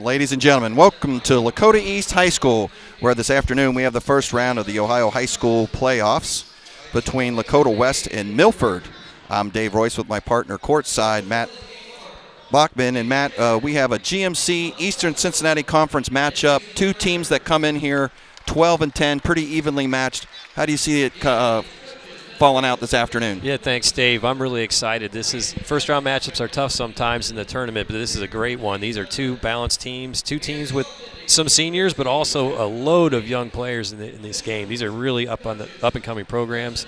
Ladies and gentlemen, welcome to Lakota East High School, where this afternoon we have the first round of the Ohio High School playoffs between Lakota West and Milford. I'm Dave Royce with my partner courtside, Matt Bachman. And Matt, we have a GMC Eastern Cincinnati Conference matchup. Two teams that come in here 12-10, pretty evenly matched. How do you see it falling out this afternoon? Yeah, thanks, Dave. I'm really excited. First round matchups are tough sometimes in the tournament, but this is a great one. These are two balanced teams, two teams with some seniors, but also a load of young players in this game. These are really up and coming programs.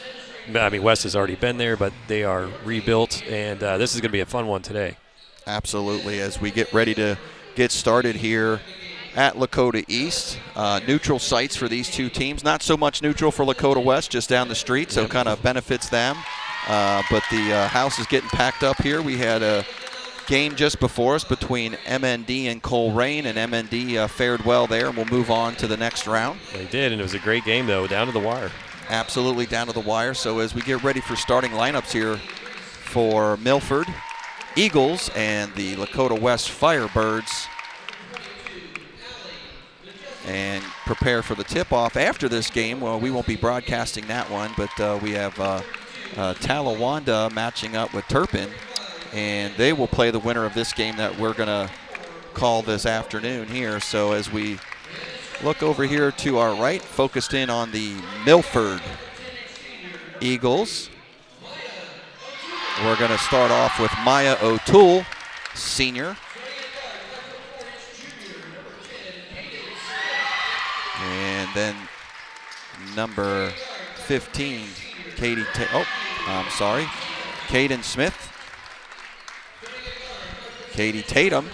I mean, West has already been there, but they are rebuilt, and this is going to be a fun one today. Absolutely. As we get ready to get started here at Lakota East, neutral sites for these two teams. Not so much neutral for Lakota West, just down the street, so kind of benefits them. But the house is getting packed up here. We had a game just before us between MND and Colerain, and MND fared well there, and we'll move on to the next round. They did, and it was a great game, though, down to the wire. Absolutely down to the wire. So as we get ready for starting lineups here for Milford Eagles and the Lakota West Firebirds, and prepare for the tip-off after this game. Well, we won't be broadcasting that one, but we have Talawanda matching up with Turpin, and they will play the winner of this game that we're going to call this afternoon here. So as we look over here to our right, focused in on the Milford Eagles, we're going to start off with Maya O'Toole, senior. And then number 15, Caden Smith, Katie Tatum,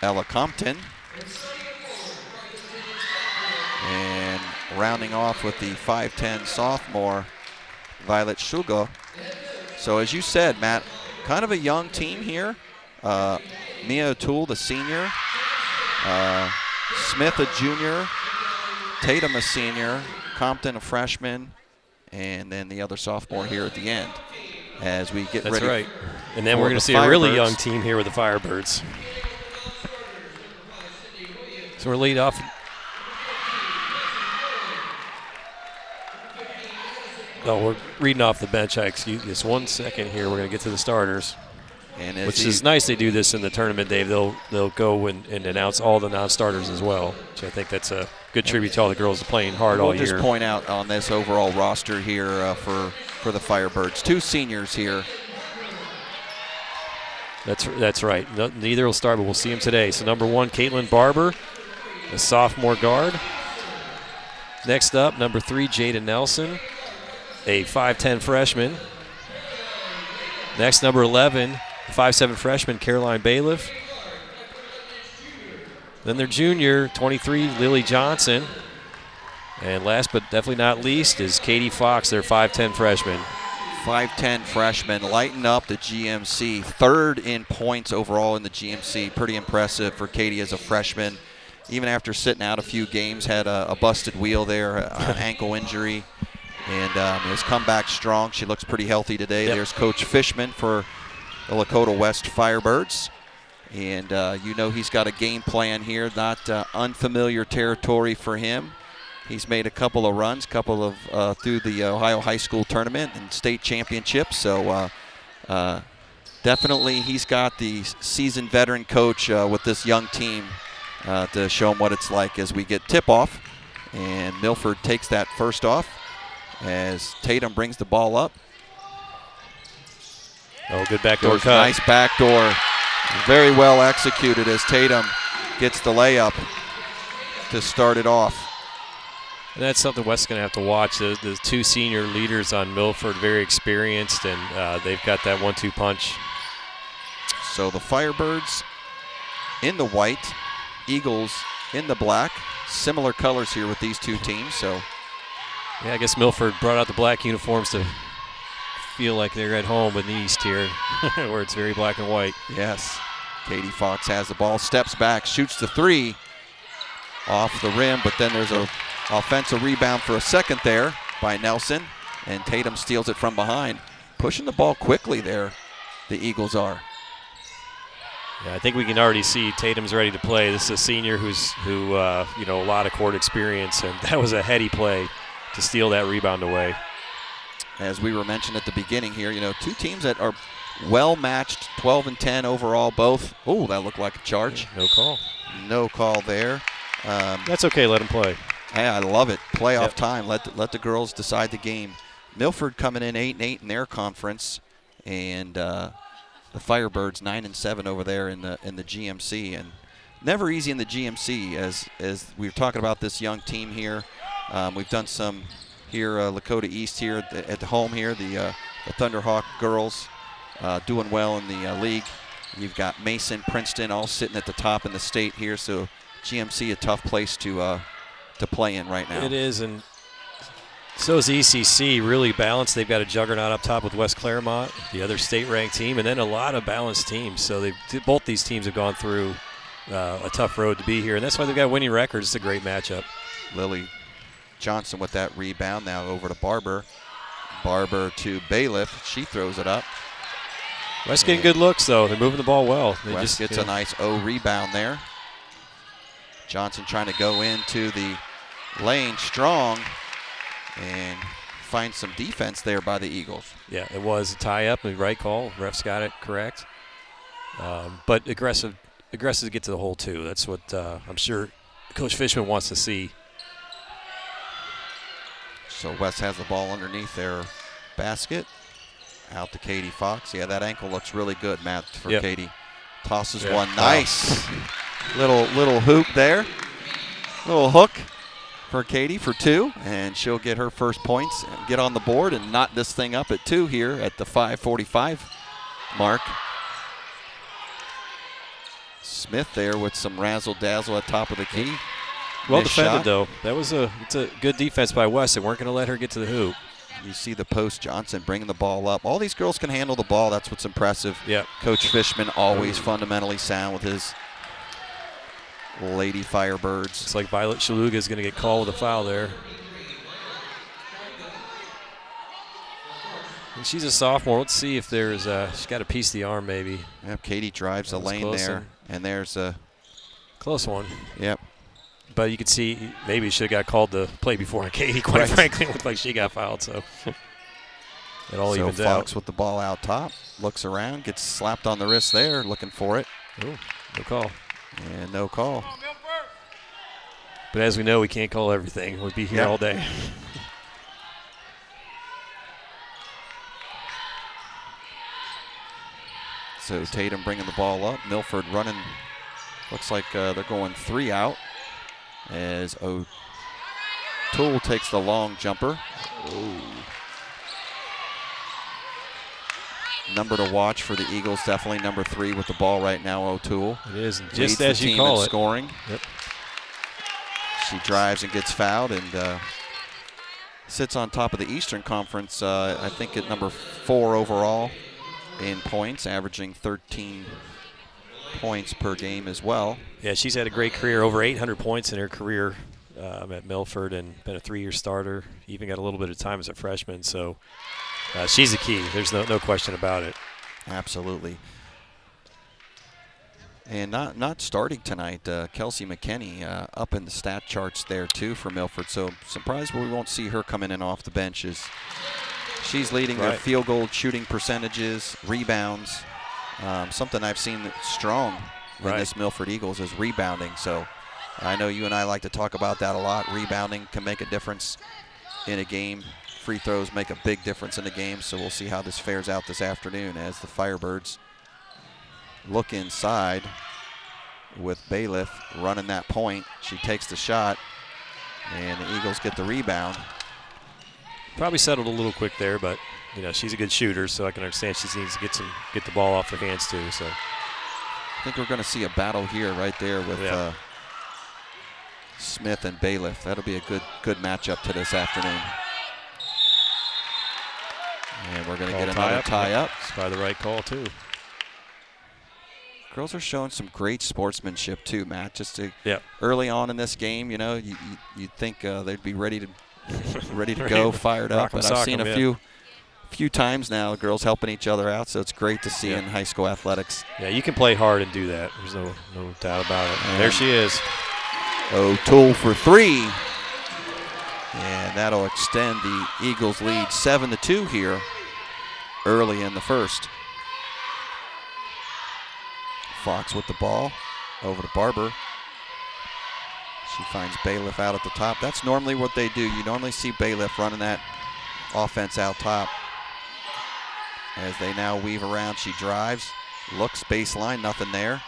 Ella Compton, and rounding off with the 5'10 sophomore, Violet Shuga. So as you said, Matt, kind of a young team here. Mia O'Toole, the senior, Smith, a junior, Tatum, a senior, Compton, a freshman, and then the other sophomore here at the end as we get ready. That's right. And then we're going to see a really young team here with the Firebirds. So we're lead off. Oh, we're reading off the bench. Excuse me. Just 1 second here. We're going to get to the starters. Which is nice. They do this in the tournament, Dave. They'll go and announce all the non-starters as well. So I think that's a good tribute to all the girls playing hard all year. We'll just point out on this overall roster here for the Firebirds, two seniors here. That's right. Neither will start, but we'll see them today. So number 1, Caitlin Barber, a sophomore guard. Next up, number 3, Jada Nelson, a 5'10 freshman. Next, number 11, 5'7 freshman, Caroline Bailiff. Then their junior, 23, Lily Johnson. And last but definitely not least is Katie Fox, their 5'10 freshman. 5'10 freshman, lighten up the GMC. Third in points overall in the GMC. Pretty impressive for Katie as a freshman. Even after sitting out a few games, had a busted wheel there, an ankle injury. And has come back strong. She looks pretty healthy today. Yep. There's Coach Fishman for the Lakota West Firebirds. And he's got a game plan here, not unfamiliar territory for him. He's made a couple of runs, through the Ohio High School tournament and state championships. So definitely he's got the seasoned veteran coach with this young team to show them what it's like as we get tip-off. And Milford takes that first off as Tatum brings the ball up. Oh, good backdoor cut. Nice backdoor. Very well executed as Tatum gets the layup to start it off. And that's something West's going to have to watch. The two senior leaders on Milford, very experienced, and they've got that 1-2 punch. So the Firebirds in the white, Eagles in the black. Similar colors here with these two teams. So, yeah, I guess Milford brought out the black uniforms to feel like they're at home in the East here, where it's very black and white. Yes. Katie Fox has the ball, steps back, shoots the three off the rim, but then there's a offensive rebound for a second there by Nelson, and Tatum steals it from behind. Pushing the ball quickly there, the Eagles are. Yeah, I think we can already see Tatum's ready to play. This is a senior who a lot of court experience, and that was a heady play to steal that rebound away. As we were mentioned at the beginning here, two teams that are well matched, 12 and 10 overall, both. Oh, that looked like a charge. No call. No call there. That's okay. Let them play. Hey, I love it. Playoff time. Let the girls decide the game. Milford coming in 8-8 in their conference, and the Firebirds 9-7 over there in the GMC, and never easy in the GMC. As we were talking about this young team here, we've done some here, Lakota East here at the home here. The Thunderhawk girls doing well in the league. You've got Mason, Princeton, all sitting at the top in the state here. So GMC a tough place to play in right now. It is, and so is ECC, really balanced. They've got a juggernaut up top with West Claremont, the other state-ranked team, and then a lot of balanced teams. So both these teams have gone through a tough road to be here, and that's why they've got winning records. It's a great matchup. Lily Johnson with that rebound, now over to Barber. Barber to Bailiff. She throws it up. West getting good looks, though. They're moving the ball well. West gets a nice rebound there. Johnson trying to go into the lane strong and find some defense there by the Eagles. Yeah, it was a tie-up, the right call. Refs got it correct. But aggressive to get to the hole, too. That's what I'm sure Coach Fishman wants to see. So West has the ball underneath their basket. Out to Katie Fox. Yeah, that ankle looks really good, Matt, for Katie. Tosses one. Nice. Little hoop there. Little hook for Katie for 2, and she'll get her first points and get on the board and knot this thing up at 2 here at the 5:45 mark. Smith there with some razzle-dazzle at top of the key. Well defended, though. It's a good defense by West. They weren't going to let her get to the hoop. You see the post, Johnson bringing the ball up. All these girls can handle the ball. That's what's impressive. Yeah. Coach Fishman always fundamentally sound with his Lady Firebirds. It's like Violet Shaluga is going to get called with a foul there. And she's a sophomore. Let's see if there's she's got a piece of the arm maybe. Yep, Katie drives the lane there, and there's a close one. Yep. But you could see maybe she should have got called to play before on Katie. Quite frankly, it looked like she got fouled. So it all evens out. Fox with the ball out top, looks around, gets slapped on the wrist there, looking for it. Ooh, no call. And no call. But as we know, we can't call everything. We'll be here all day. So Tatum bringing the ball up. Milford running. Looks like they're going 3 out as O'Toole takes the long jumper. Ooh. Number to watch for the Eagles, definitely number 3 with the ball right now, O'Toole. It is, just as you call it. Scoring. Yep. She drives and gets fouled and sits on top of the Eastern Conference, I think at number 4 overall in points, averaging 13 points per game as well. Yeah, she's had a great career, over 800 points in her career at Milford, and been a 3-year starter. Even got a little bit of time as a freshman, so she's the key. There's no question about it. Absolutely. And not starting tonight, Kelsey McKinney up in the stat charts there too for Milford. So surprised we won't see her coming in off the benches. She's leading their field goal shooting percentages, rebounds. Something I've seen strong in this Milford Eagles is rebounding. So I know you and I like to talk about that a lot. Rebounding can make a difference in a game. Free throws make a big difference in the game. So we'll see how this fares out this afternoon as the Firebirds look inside with Bailiff running that point. She takes the shot, and the Eagles get the rebound. Probably settled a little quick there, but she's a good shooter, so I can understand she needs to get the ball off her hands too. So I think we're going to see a battle here right there with Smith and Bailiff. That'll be a good matchup to this afternoon. And we're going to get another tie-up. It's by the right call too. Girls are showing some great sportsmanship too, Matt. Just early on in this game, you'd think they'd be ready to go, fired up. But I've seen a few times now, the girls helping each other out, so it's great to see in high school athletics. Yeah, you can play hard and do that. There's no doubt about it. And there she is. O'Toole for 3. And that'll extend the Eagles' lead 7-2 here early in the first. Fox with the ball over to Barber. She finds Bailiff out at the top. That's normally what they do. You normally see Bailiff running that offense out top. As they now weave around, she drives, looks baseline, nothing there.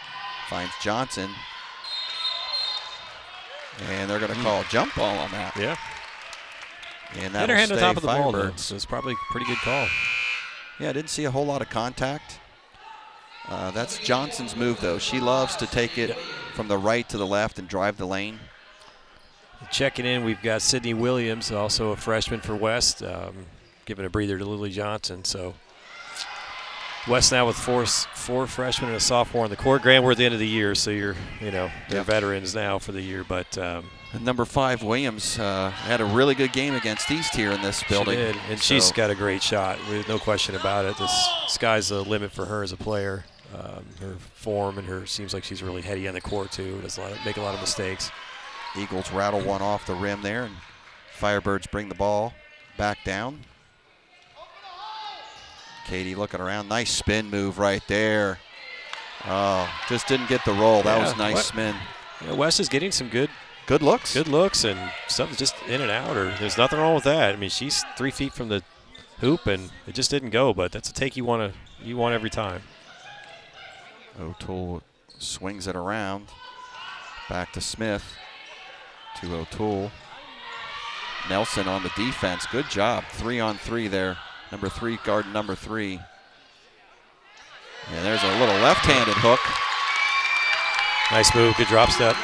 Finds Johnson. And they're going to call a jump ball on that. Yeah. And Get her hand on top of the ball, though. Firebirds. So it's probably a pretty good call. Yeah, I didn't see a whole lot of contact. That's Johnson's move, though. She loves to take it from the right to the left and drive the lane. Checking in, we've got Sydney Williams, also a freshman for West, giving a breather to Lily Johnson. So West now with four freshmen and a sophomore on the court. Grant, we're at the end of the year, so they're veterans now for the year. But and number 5, Williams, had a really good game against East here in this building. She did, and she's got a great shot. There's no question about it. The sky's the limit for her as a player. Her form and her seems like she's really heady on the court too. Does make a lot of mistakes. Eagles rattle one off the rim there, and Firebirds bring the ball back down. Katie looking around. Nice spin move right there. Oh, just didn't get the roll. That was nice spin. Yeah, West is getting some good looks. Good looks, and stuff is just in and out. Or there's nothing wrong with that. I mean, she's 3 feet from the hoop, and it just didn't go. But that's a take you want every time. O'Toole swings it around. Back to Smith. To O'Toole. Nelson on the defense. Good job. 3-on-3 there. Number 3 guarding number 3. And there's a little left-handed hook. Nice move. Good drop step.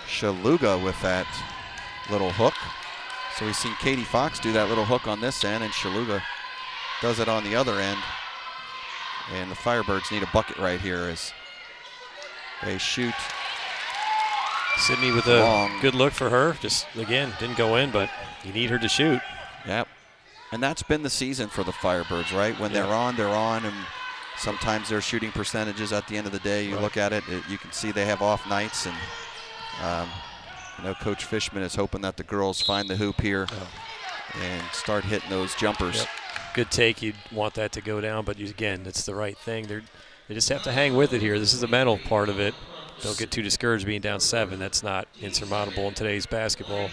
Shaluga with that little hook. So we've seen Katie Fox do that little hook on this end, and Shaluga does it on the other end. And the Firebirds need a bucket right here as they shoot. Sydney with a good look for her. Just, again, didn't go in, but you need her to shoot. Yep. And that's been the season for the Firebirds, right? When they're on, and sometimes their shooting percentages at the end of the day, you look at it, you can see they have off nights. And, Coach Fishman is hoping that the girls find the hoop here and start hitting those jumpers. Yep. Good take. You'd want that to go down, but again, it's the right thing. They just have to hang with it here. This is the mental part of it. Don't get too discouraged being down 7. That's not insurmountable in today's basketball.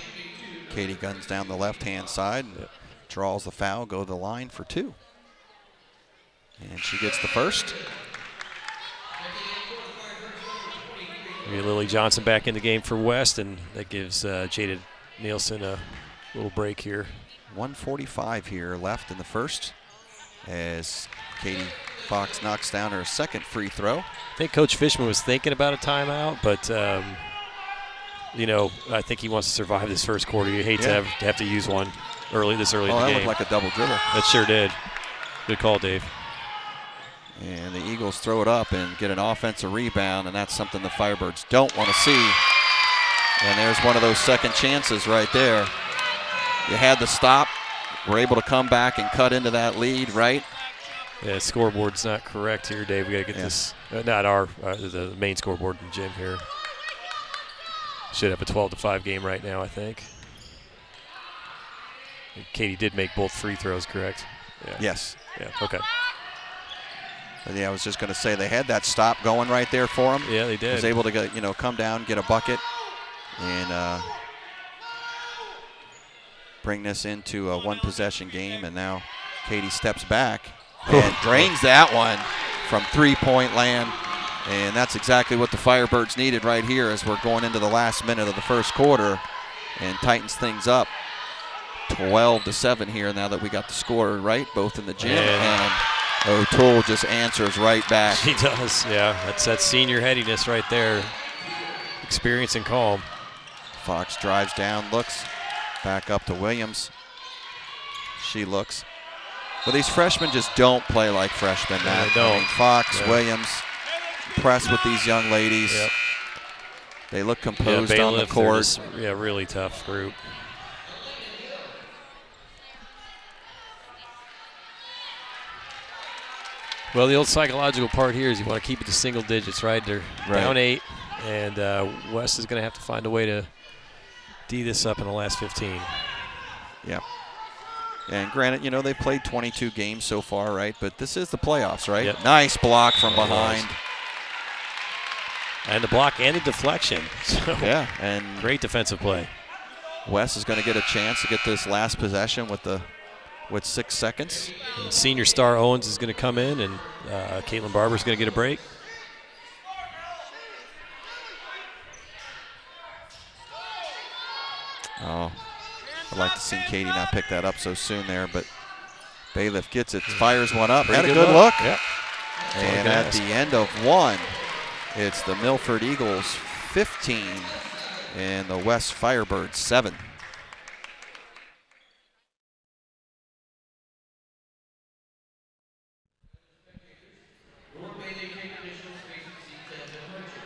Katie guns down the left-hand side and draws the foul, go to the line for 2. And she gets the first. Lily Johnson back in the game for West, and that gives Jada Nielsen a little break here. 1:45 here left in the first as Katie Fox knocks down her second free throw. I think Coach Fishman was thinking about a timeout, but, I think he wants to survive this first quarter. You hate to have to use one this early in the game. That looked like a double dribble. That sure did. Good call, Dave. And the Eagles throw it up and get an offensive rebound, and that's something the Firebirds don't want to see. And there's one of those second chances right there. You had the stop, were able to come back and cut into that lead, right? Yeah, scoreboard's not correct here, Dave. We got to get this, not the main scoreboard in the gym here. Should have a 12-5 game right now, I think. Katie did make both free throws, correct? Yeah. Yes. Yeah, okay. But I was just going to say they had that stop going right there for them. Yeah, they did. Was able to come down, get a bucket, and bring this into a one-possession game. And now Katie steps back and drains that one from three-point land. And that's exactly what the Firebirds needed right here as we're going into the last minute of the first quarter and tightens things up. 12-7 here now that we got the score right, both in the gym. And O'Toole just answers right back. She does, yeah. That's that senior headiness right there. Experience and calm. Fox drives down, looks, back up to Williams. She looks. But these freshmen just don't play like freshmen. No, they don't. Fox, Williams, impressed with these young ladies. Yep. They look composed on the court. Really tough group. Well, the old psychological part here is you want to keep it to single digits, right? They're down 8, and West is going to have to find a way to D this up in the last 15. Yeah. And granted, they've played 22 games so far, right? But this is the playoffs, right? Yep. Nice block from behind. And the block and the deflection. So yeah, and great defensive play. West is going to get a chance to get this last possession with 6 seconds. And senior star Owens is going to come in, and Caitlin Barber is going to get a break. Oh, I'd like to see Katie not pick that up so soon there, but Bailiff gets it, fires one up. Had a good look. Yep. And at the end of one, it's the Milford Eagles 15 and the West Firebirds 7.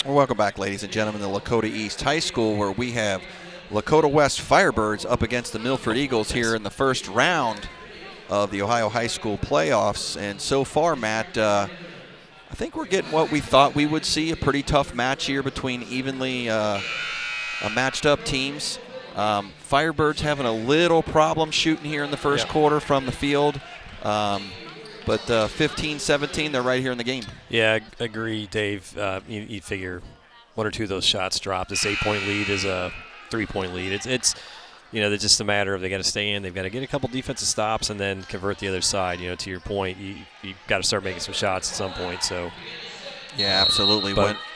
Well, welcome back, ladies and gentlemen, to Lakota East High School, where we have Lakota West Firebirds up against the Milford Eagles here in the first round of the Ohio High School playoffs. And so far, Matt, I think we're getting what we thought we would see, a pretty tough match here between evenly matched up teams. Firebirds having a little problem shooting here in the first quarter from the field. But 15-17, they're right here in the game. Yeah, I agree, Dave. You figure 1 or 2 of those shots drop. This 8-point lead is a 3-point lead. It's just a matter of they got to stay in. They've got to get a couple defensive stops and then convert the other side. To your point, you got to start making some shots at some point. So. Yeah, absolutely.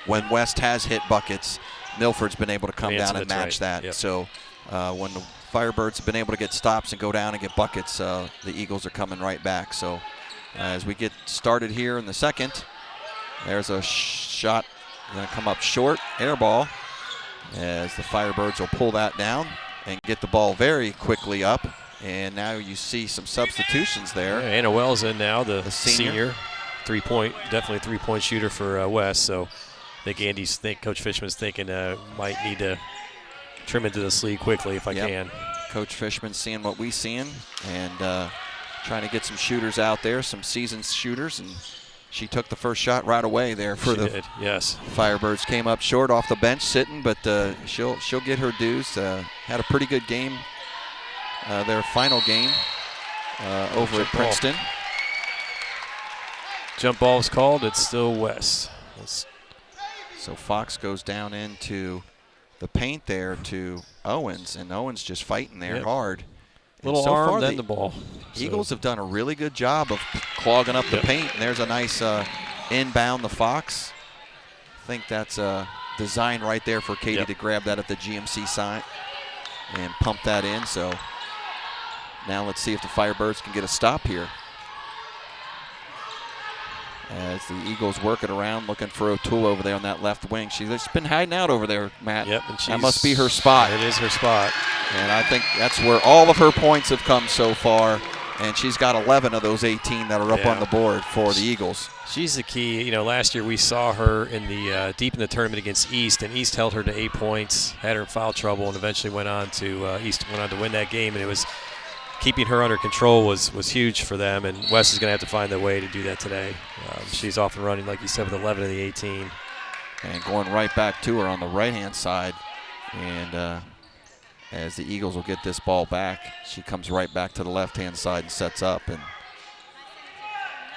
When West has hit buckets, Milford's been able to come down and match that. Yep. So when the Firebirds have been able to get stops and go down and get buckets, the Eagles are coming right back. So. As we get started here in the second, there's a shot going to come up short, air ball, as the Firebirds will pull that down and get the ball very quickly up. And now you see some substitutions there. Yeah, Anna Wells in now, the senior, definitely 3-point shooter for West. So I think Coach Fishman's thinking might need to trim into the sleeve quickly if I can. Coach Fishman's seeing what we seeing, and trying to get some shooters out there, some seasoned shooters, and she took the first shot right away there for Firebirds. Came up short off the bench sitting, but she'll get her dues. Had a pretty good game, their final game over at Princeton. Jump ball is called. It's still West. So Fox goes down into the paint there to Owens, and Owens just fighting there hard. Little so arm, far, then the ball. Eagles have done a really good job of clogging up the paint, and there's a nice inbound the Fox. I think that's a design right there for Katie to grab that at the GMC side and pump that in. So now let's see if the Firebirds can get a stop here. As the Eagles work it around, looking for O'Toole over there on that left wing. She's been hiding out over there, Matt. Yep, and that must be her spot. It is her spot. And I think that's where all of her points have come so far. And she's got 11 of those 18 that are up on the board for the Eagles. She's the key. Last year we saw her in the deep in the tournament against East, and East held her to 8 points, had her in foul trouble, and eventually East went on to win that game. And it was keeping her under control was huge for them, and West is going to have to find a way to do that today. She's off and running, like you said, with 11 of the 18. And going right back to her on the right-hand side. And as the Eagles will get this ball back, she comes right back to the left-hand side and sets up. And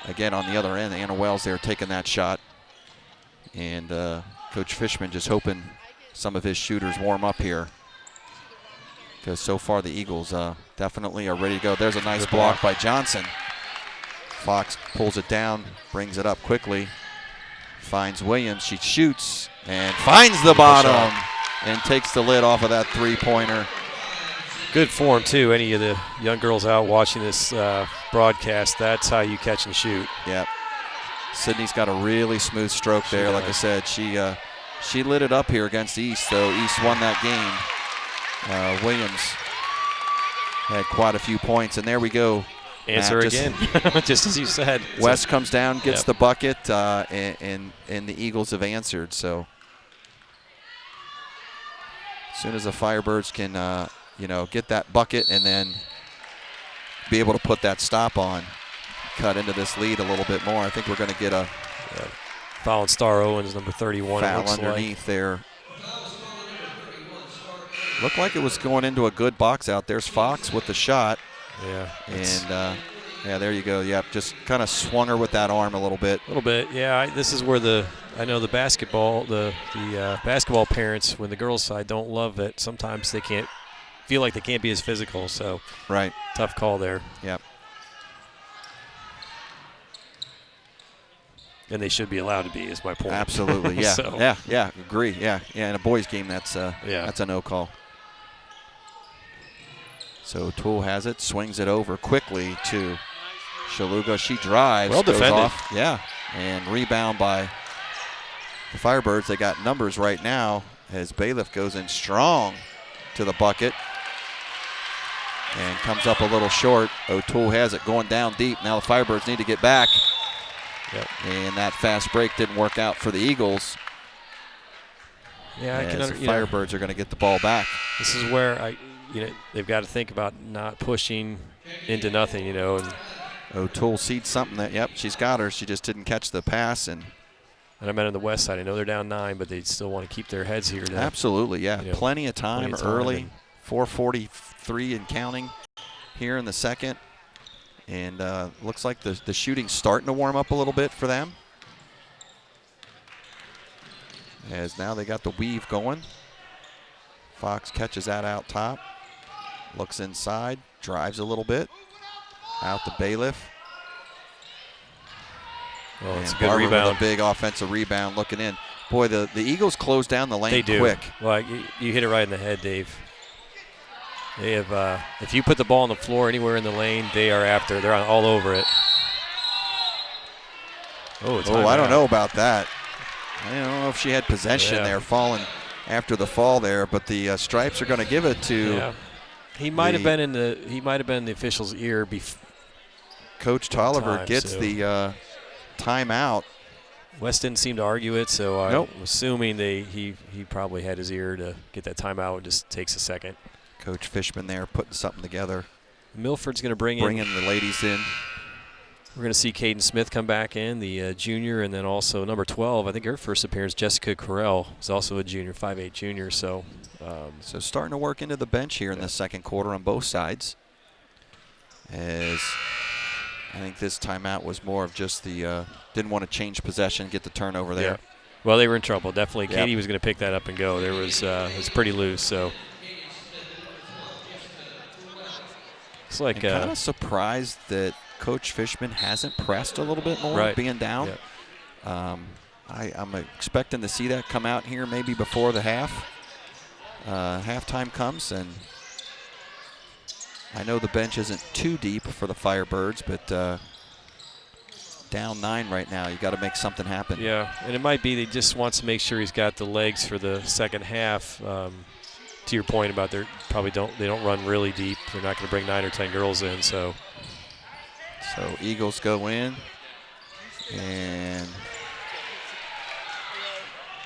again, on the other end, Anna Wells there taking that shot. And Coach Fishman just hoping some of his shooters warm up here, because so far the Eagles definitely are ready to go. There's a nice block by Johnson. Fox pulls it down, brings it up quickly, finds Williams. She shoots and finds the bottom and takes the lid off of that three-pointer. Good form, too. Any of the young girls out watching this broadcast, that's how you catch and shoot. Yep. Sydney's got a really smooth stroke there. Like I said, she lit it up here against East, though. East won that game. Williams had quite a few points, and there we go. Answer again, just as you said. West comes down, gets the bucket, and the Eagles have answered. So as soon as the Firebirds can, get that bucket and then be able to put that stop on, cut into this lead a little bit more. I think we're going to get a foul on Star Owens, number 31. Foul underneath there. Looked like it was going into a good box out. There's Fox with the shot. Yeah. And, yeah, there you go. Yep, just kind of swung her with that arm a little bit. A little bit, yeah. This is where I know the basketball basketball parents, when the girls' side don't love it, sometimes they can't feel like they can't be as physical. So right, tough call there. Yep. And they should be allowed to be, is my point. Absolutely, yeah. So. Yeah, agree. Yeah. In a boys' game, that's a no call. So Toole has it, swings it over quickly to Shaluga. She drives. Well defended. Off. Yeah, and rebound by the Firebirds. They got numbers right now as Bailiff goes in strong to the bucket and comes up a little short. O'Toole has it going down deep. Now the Firebirds need to get back. Yep. And that fast break didn't work out for the Eagles. Yeah, I can the Firebirds are going to get the ball back. This is where they've got to think about not pushing into nothing, And O'Toole sees something that, she's got her. She just didn't catch the pass. And I meant on the west side. I know they're down 9, but they still want to keep their heads here. Absolutely, yeah. Plenty of time early. 4:43 and counting here in the second. And looks like the shooting's starting to warm up a little bit for them. As now they got the weave going. Fox catches that out top. Looks inside, drives a little bit. Out to Bailiff. Oh, it's a good rebound. With a big offensive rebound looking in. Boy, the Eagles close down the lane they do. Quick. Well, you hit it right in the head, Dave. They have. If you put the ball on the floor anywhere in the lane, they are after. They're all over it. I don't know about that. I don't know if she had possession there, falling after the fall there, but the Stripes are going to give it to. Yeah. He might have been in the official's ear before. Coach Tolliver gets the timeout. West didn't seem to argue it, so I'm assuming he probably had his ear to get that timeout. It just takes a second. Coach Fishman there putting something together. Milford's going to bring in the ladies in. We're going to see Caden Smith come back in, the junior, and then also number 12. I think her first appearance, Jessica Carell, is also a junior, 5'8 junior. So starting to work into the bench here in the second quarter on both sides. As I think this timeout was more of just the didn't want to change possession, get the turnover there. Yeah. Well, they were in trouble, definitely. Katie was going to pick that up and go. There was it was pretty loose, so. It's like kind of surprised that Coach Fishman hasn't pressed a little bit more, being down. Yep. I'm expecting to see that come out here maybe before the halftime comes, and I know the bench isn't too deep for the Firebirds, but down 9 right now. You got to make something happen. Yeah, and it might be they just wants to make sure he's got the legs for the second half. To your point about they don't run really deep. They're not going to bring 9 or 10 girls in. So Eagles go in, and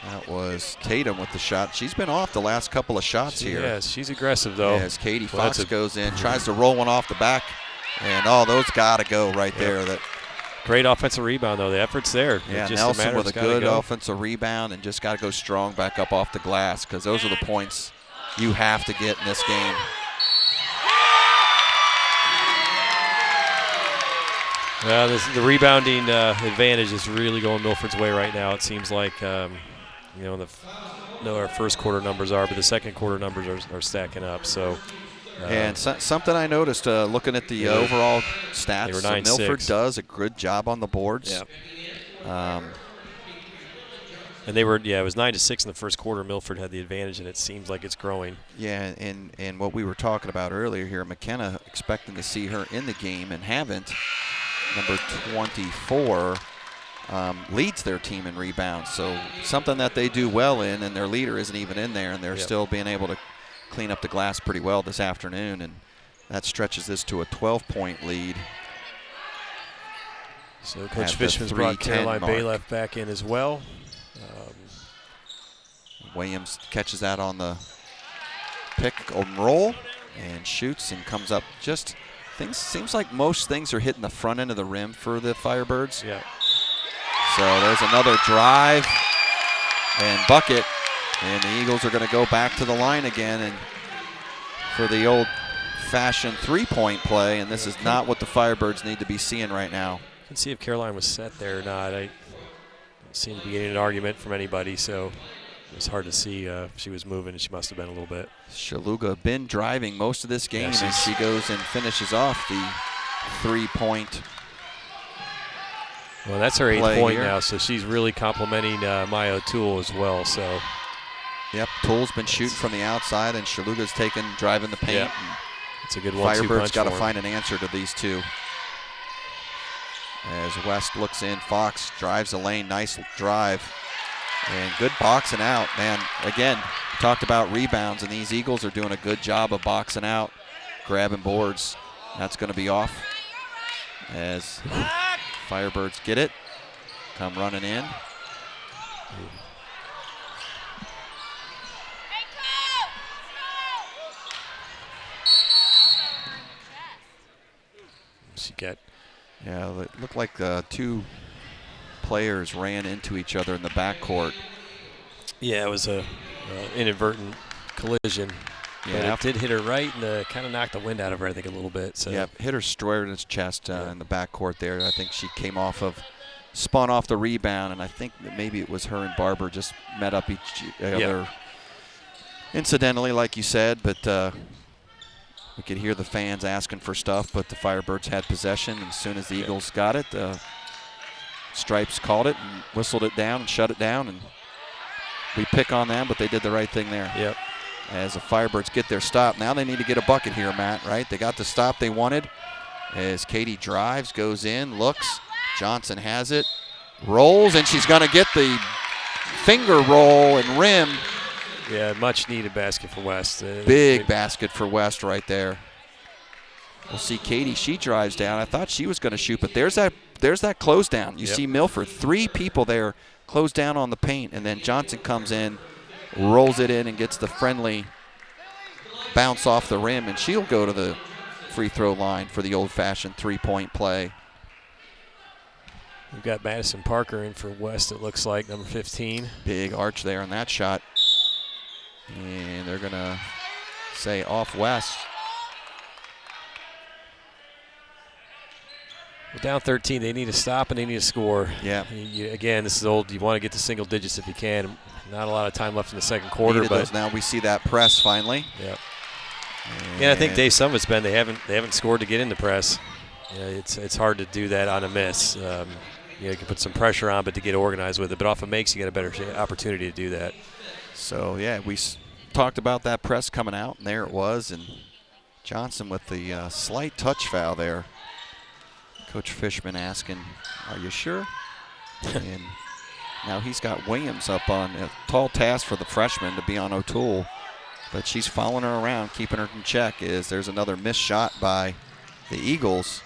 that was Tatum with the shot. She's been off the last couple of shots here. Yes, she's aggressive though. As Katie Fox goes in, tries to roll one off the back, and those got to go right there. That great offensive rebound though. The effort's there. Yeah, Nelson with a good offensive rebound and just got to go strong back up off the glass, because those are the points you have to get in this game. The rebounding advantage is really going Milford's way right now. It seems like, our first quarter numbers are, but the second quarter numbers are stacking up. So, and something I noticed looking at the overall stats, they were 9-6. Milford does a good job on the boards. Yeah. And they were, it was 9-6 in the first quarter. Milford had the advantage, and it seems like it's growing. Yeah, and what we were talking about earlier here, McKenna expecting to see her in the game and haven't. Number 24 leads their team in rebounds, so something that they do well in, and their leader isn't even in there, and they're still being able to clean up the glass pretty well this afternoon, and that stretches this to a 12-point lead. So Coach Fishman's brought Caroline Bailiff back in as well. Williams catches that on the pick and roll and shoots and comes up just Seems like most things are hitting the front end of the rim for the Firebirds. Yeah. So there's another drive and bucket, and the Eagles are going to go back to the line again and for the old-fashioned three-point play, and this is not what the Firebirds need to be seeing right now. I can see if Caroline was set there or not. I don't seem to be getting an argument from anybody, so it was hard to see if she was moving, and she must have been a little bit. Shaluga been driving most of this game, and she goes and finishes off the three-point. Well, that's her 8th point now, so she's really complimenting Maya O'Toole as well. So, yep, Toole's been shooting from the outside, and Shaluga's driving the paint. Yep. It's a good one-two punch. Firebirds got to find an answer to these two. As West looks in, Fox drives the lane, nice drive. And good boxing out, man. Again, talked about rebounds, and these Eagles are doing a good job of boxing out, grabbing boards. That's going to be off as Firebirds get it, come running in. Yeah, it looked like two players ran into each other in the backcourt. Yeah, it was a inadvertent collision. Yeah, but it did hit her right and kind of knocked the wind out of her, I think, a little bit. So. Yeah, hit her square in its chest in the backcourt there. I think she came spun off the rebound, and I think that maybe it was her and Barber just met up each other incidentally, like you said, but we could hear the fans asking for stuff, but the Firebirds had possession, and as soon as the Eagles got it, Stripes called it and whistled it down and shut it down, and we pick on them, but they did the right thing there. Yep. As the Firebirds get their stop. Now they need to get a bucket here, Matt, right? They got the stop they wanted. As Katie drives, goes in, looks. Johnson has it, rolls, and she's going to get the finger roll and rim. Yeah, much needed basket for West. Big basket for West right there. We'll see Katie, she drives down. I thought she was going to shoot, but there's that close down. You see Milford, 3 people there close down on the paint, and then Johnson comes in, rolls it in, and gets the friendly bounce off the rim, and she'll go to the free throw line for the old-fashioned three-point play. We've got Madison Parker in for West, it looks like, number 15. Big arch there on that shot. And they're going to say off West. Well, down 13, they need to stop and they need to score. Yeah. Again, this is old. You want to get to single digits if you can. Not a lot of time left in the second quarter, but now we see that press finally. Yeah. And I think Dave Summit's been they haven't scored to get in the press. Yeah, it's hard to do that on a miss. You can put some pressure on, but to get organized with it. But off of makes, you get a better opportunity to do that. So yeah, we talked about that press coming out, and there it was. And Johnson with the slight touch foul there. Coach Fishman asking, "Are you sure?" And now he's got Williams up on a tall task for the freshman to be on O'Toole, but she's following her around, keeping her in check. There's another missed shot by the Eagles,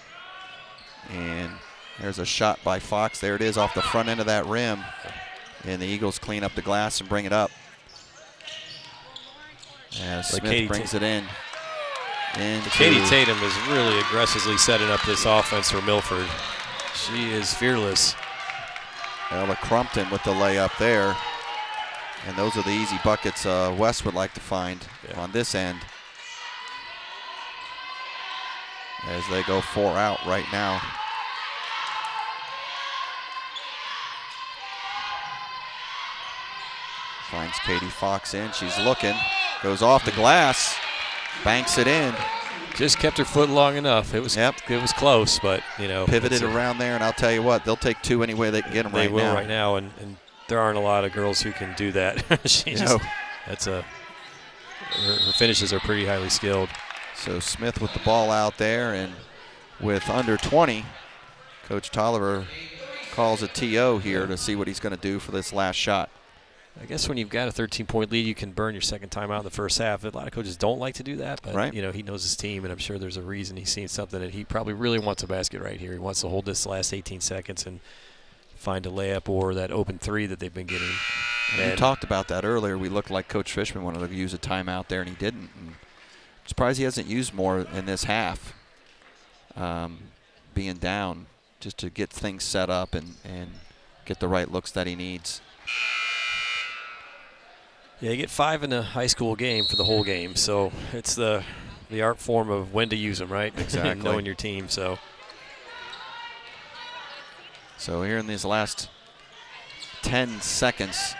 and there's a shot by Fox. There it is off the front end of that rim, and the Eagles clean up the glass and bring it up. As Smith brings it in. Katie Tatum is really aggressively setting up this offense for Milford. She is fearless. Ella Crumpton with the layup there. And those are the easy buckets West would like to find on this end. As they go 4 out right now. Finds Katie Fox in. She's looking. Goes off the glass. Banks it in. Just kept her foot long enough. It was close, but pivoted around there, and I'll tell you what, they'll take 2 any way they can get them right now. They will right now, and there aren't a lot of girls who can do that. Her finishes are pretty highly skilled. So Smith with the ball out there, and with under 20, Coach Tolliver calls a TO here to see what he's going to do for this last shot. I guess when you've got a 13-point lead, you can burn your second time out in the first half. A lot of coaches don't like to do that, but he knows his team, and I'm sure there's a reason he's seen something that he probably really wants a basket right here. He wants to hold this last 18 seconds and find a layup or that open 3 that they've been getting. And we talked about that earlier. We looked like Coach Fishman wanted to use a timeout there, and he didn't. And I'm surprised he hasn't used more in this half. being down, just to get things set up and get the right looks that he needs. Yeah, you get 5 in a high school game for the whole game, so it's the art form of when to use them, right? Exactly. Knowing your team, so. So here in these last 10 seconds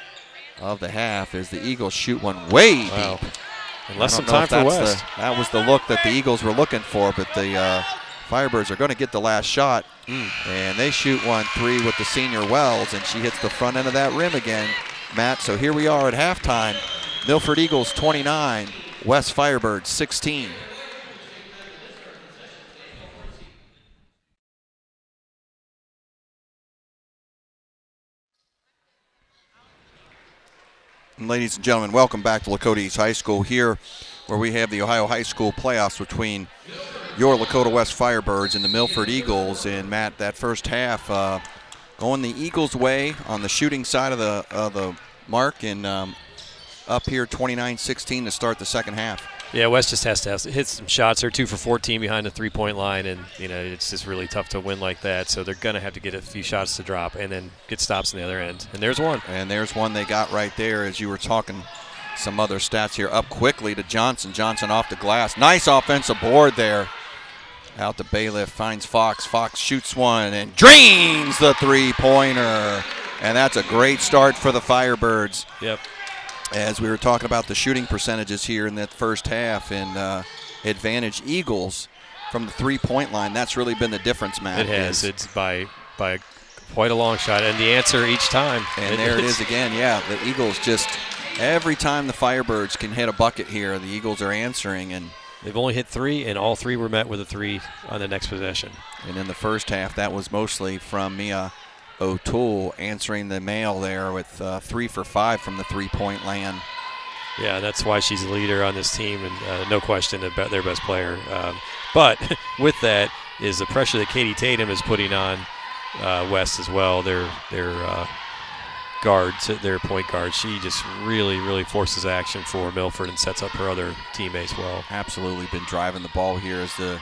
of the half is the Eagles shoot one way deep. And less some time for West. That was the look that the Eagles were looking for, but the Firebirds are going to get the last shot. And they shoot 1-3 with the senior Wells, and she hits the front end of that rim again, Matt. So here we are at halftime. Milford Eagles 29, West Firebirds 16. And ladies and gentlemen, welcome back to Lakota East High School, here where we have the Ohio High School playoffs between your Lakota West Firebirds and the Milford Eagles. And Matt, that first half going the Eagles' way on the shooting side of the mark, and up here 29-16 to start the second half. Yeah, West just has to hit some shots. They're 2 for 14 behind the three-point line, and it's just really tough to win like that. So they're going to have to get a few shots to drop and then get stops on the other end. And there's one. And there's one they got right there. As you were talking some other stats here, up quickly to Johnson. Johnson off the glass. Nice offensive board there. Out to Bailiff, finds Fox. Fox shoots one and drains the three-pointer. And that's a great start for the Firebirds. Yep. As we were talking about the shooting percentages here in that first half, and advantage Eagles from the three-point line. That's really been the difference, Matt. It has. It's by quite a long shot, and the answer each time. And there it is again. Yeah, the Eagles just every time the Firebirds can hit a bucket here, the Eagles are answering. And they've only hit 3, and all 3 were met with a 3 on the next possession. And in the first half, that was mostly from Mia O'Toole answering the mail there with 3 for 5 from the three-point land. Yeah, that's why she's the leader on this team, and no question their best player. But with that is the pressure that Katie Tatum is putting on West as well. Their guards, their point guard. She just really, really forces action for Milford and sets up her other teammates well. Absolutely been driving the ball here as the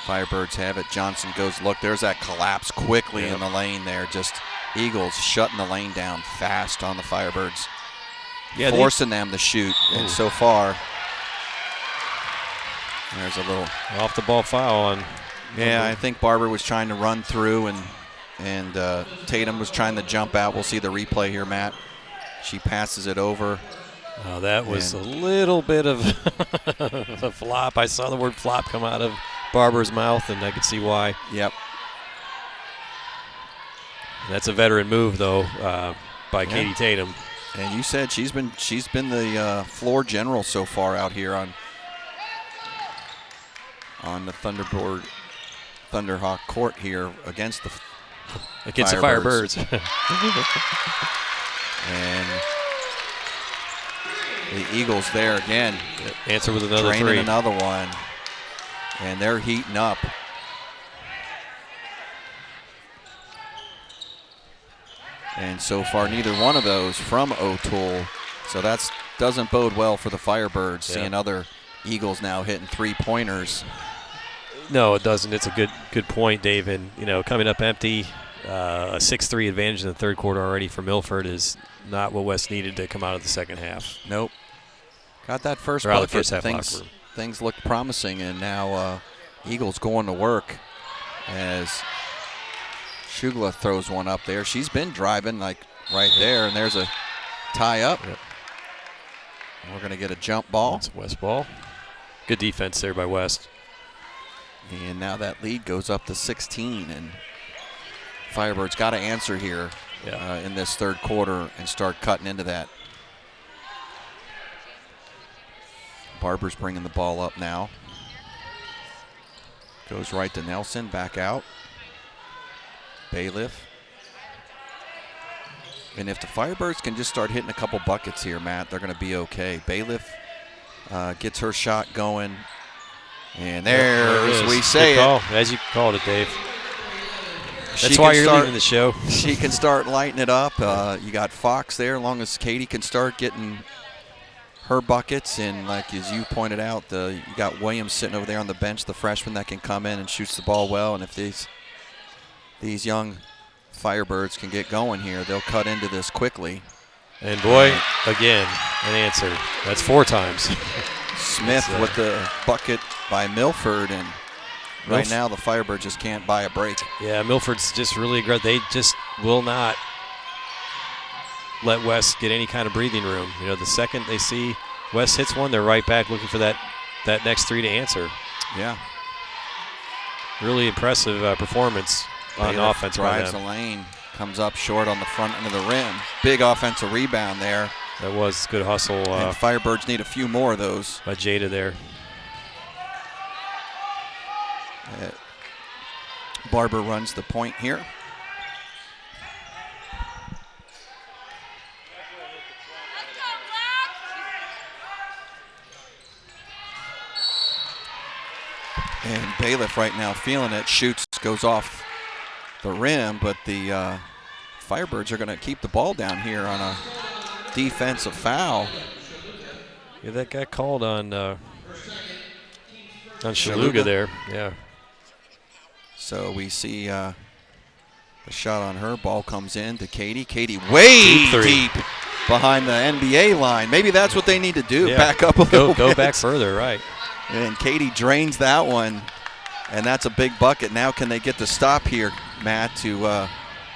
Firebirds have it. Johnson goes, look, there's that collapse quickly in the lane there. Just Eagles shutting the lane down fast on the Firebirds. Yeah, forcing them to shoot. And so far, there's a little off-the-ball foul on. Yeah, I think Barber was trying to run through, and Tatum was trying to jump out. We'll see the replay here, Matt. She passes it over. Oh, that was a little bit of a flop. I saw the word flop come out of Barber's mouth, and I could see why. Yep. That's a veteran move, though, by Katie Tatum. And you said she's been the floor general so far out here on the Thunderhawk court here against the Firebirds. And the Eagles there again. Answer with another draining 3. Another one. And they're heating up. And so far, neither one of those from O'Toole. So that doesn't bode well for the Firebirds, seeing other Eagles now hitting three-pointers. No, it doesn't. It's a good point, Dave. And, coming up empty, a 6-3 advantage in the third quarter already for Milford is not what West needed to come out of the second half. Nope. Got that first bucket. First half things look promising, and now Eagles going to work as Shugla throws one up there. She's been driving right there, and there's a tie up. Yep. We're going to get a jump ball. That's West ball. Good defense there by West. And now that lead goes up to 16, and Firebirds got to answer here in this third quarter and start cutting into that. Barber's bringing the ball up now. Goes right to Nelson, back out. Bailiff. And if the Firebirds can just start hitting a couple buckets here, Matt, they're going to be okay. Bailiff gets her shot going. And as we say it. As you called it, Dave. That's why you're leaving the show. She can start lighting it up. You got Fox there, as long as Katie can start getting her buckets, and like as you pointed out, you got Williams sitting over there on the bench, the freshman that can come in and shoots the ball well. And if these young Firebirds can get going here, they'll cut into this quickly. And boy, again, an answer. That's 4 times. Smith with the bucket by Milford, and right now the Firebirds just can't buy a break. Yeah, Milford's just really aggressive. They just will not let West get any kind of breathing room. You know, the second they see West hits one, they're right back looking for that next 3 to answer. Yeah. Really impressive performance on offense by them. Drives the lane, comes up short on the front end of the rim. Big offensive rebound there. That was good hustle. And Firebirds need a few more of those. By Jada there. Barber runs the point here. And Bailiff right now feeling it, shoots, goes off the rim, but the Firebirds are going to keep the ball down here on a defensive foul. Yeah, that got called on Shaluga there. Yeah. So we see the shot on her. Ball comes in to Katie. Katie way deep behind the NBA line. Maybe that's what they need to do. Yeah. Back up a little bit. Go back further, right. And Katie drains that one, and that's a big bucket. Now can they get the stop here, Matt, to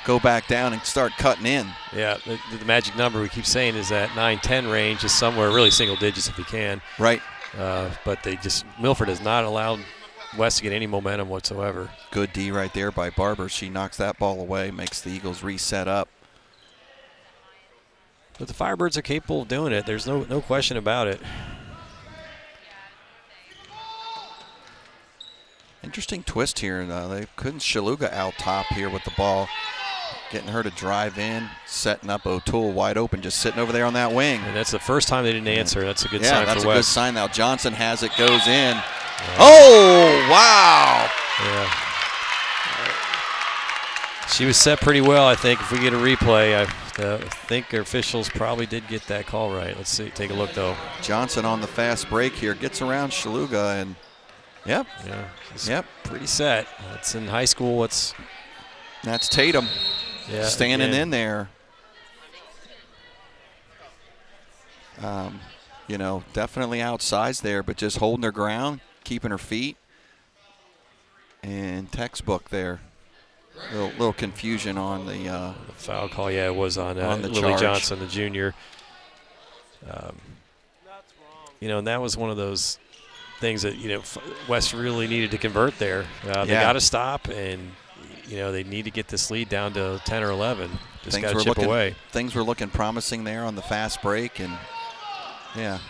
go back down and start cutting in? Yeah, the magic number we keep saying is that 9-10 range is somewhere really single digits if you can. Right. But Milford has not allowed West to get any momentum whatsoever. Good D right there by Barber. She knocks that ball away, makes the Eagles reset up. But the Firebirds are capable of doing it. There's no question about it. Interesting twist here. They couldn't Shaluga out top here with the ball. Getting her to drive in, setting up O'Toole wide open, just sitting over there on that wing. And that's the first time they didn't answer. That's a good sign for West. Yeah, that's a good sign now. Johnson has it, goes in. Yeah. Oh, wow. Yeah. She was set pretty well, I think. If we get a replay, I think our officials probably did get that call right. Let's see. Take a look, though. Johnson on the fast break here. Gets around Shaluga, and yep. Yeah. Yep. Pretty set. It's in high school. That's Tatum. Yeah, standing in there. You know, definitely outsized there, but just holding her ground, keeping her feet. And textbook there. Little confusion on the foul call. Yeah, it was on Lily charge. Johnson, the junior. You know, and that was one of those things that, you know, West really needed to convert there. They got to stop, and you know, they need to get this lead down to 10 or 11. Just got to chip away. Things were looking promising there on the fast break, and yeah,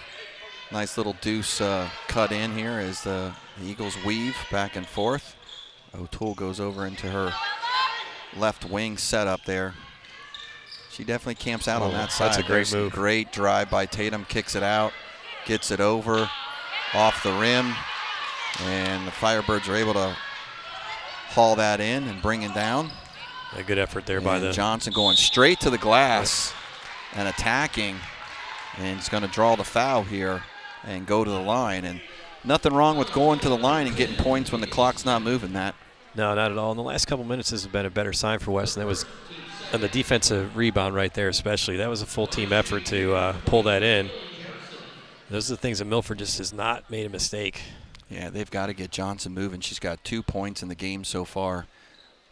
nice little deuce cut in here as the Eagles weave back and forth. O'Toole goes over into her left wing setup there. She definitely camps out on that side. That's a great move. Great drive by Tatum, kicks it out, gets it over, off the rim, and the Firebirds are able to haul that in and bring it down. A good effort there by the Johnson going straight to the glass and attacking, and he's going to draw the foul here and go to the line. And nothing wrong with going to the line and getting points when the clock's not moving, Matt. No, not at all. In the last couple minutes, this has been a better sign for West, and that was on the defensive rebound right there especially. That was a full team effort to pull that in. Those are the things that Milford just has not made a mistake. Yeah, they've got to get Johnson moving. She's got 2 points in the game so far.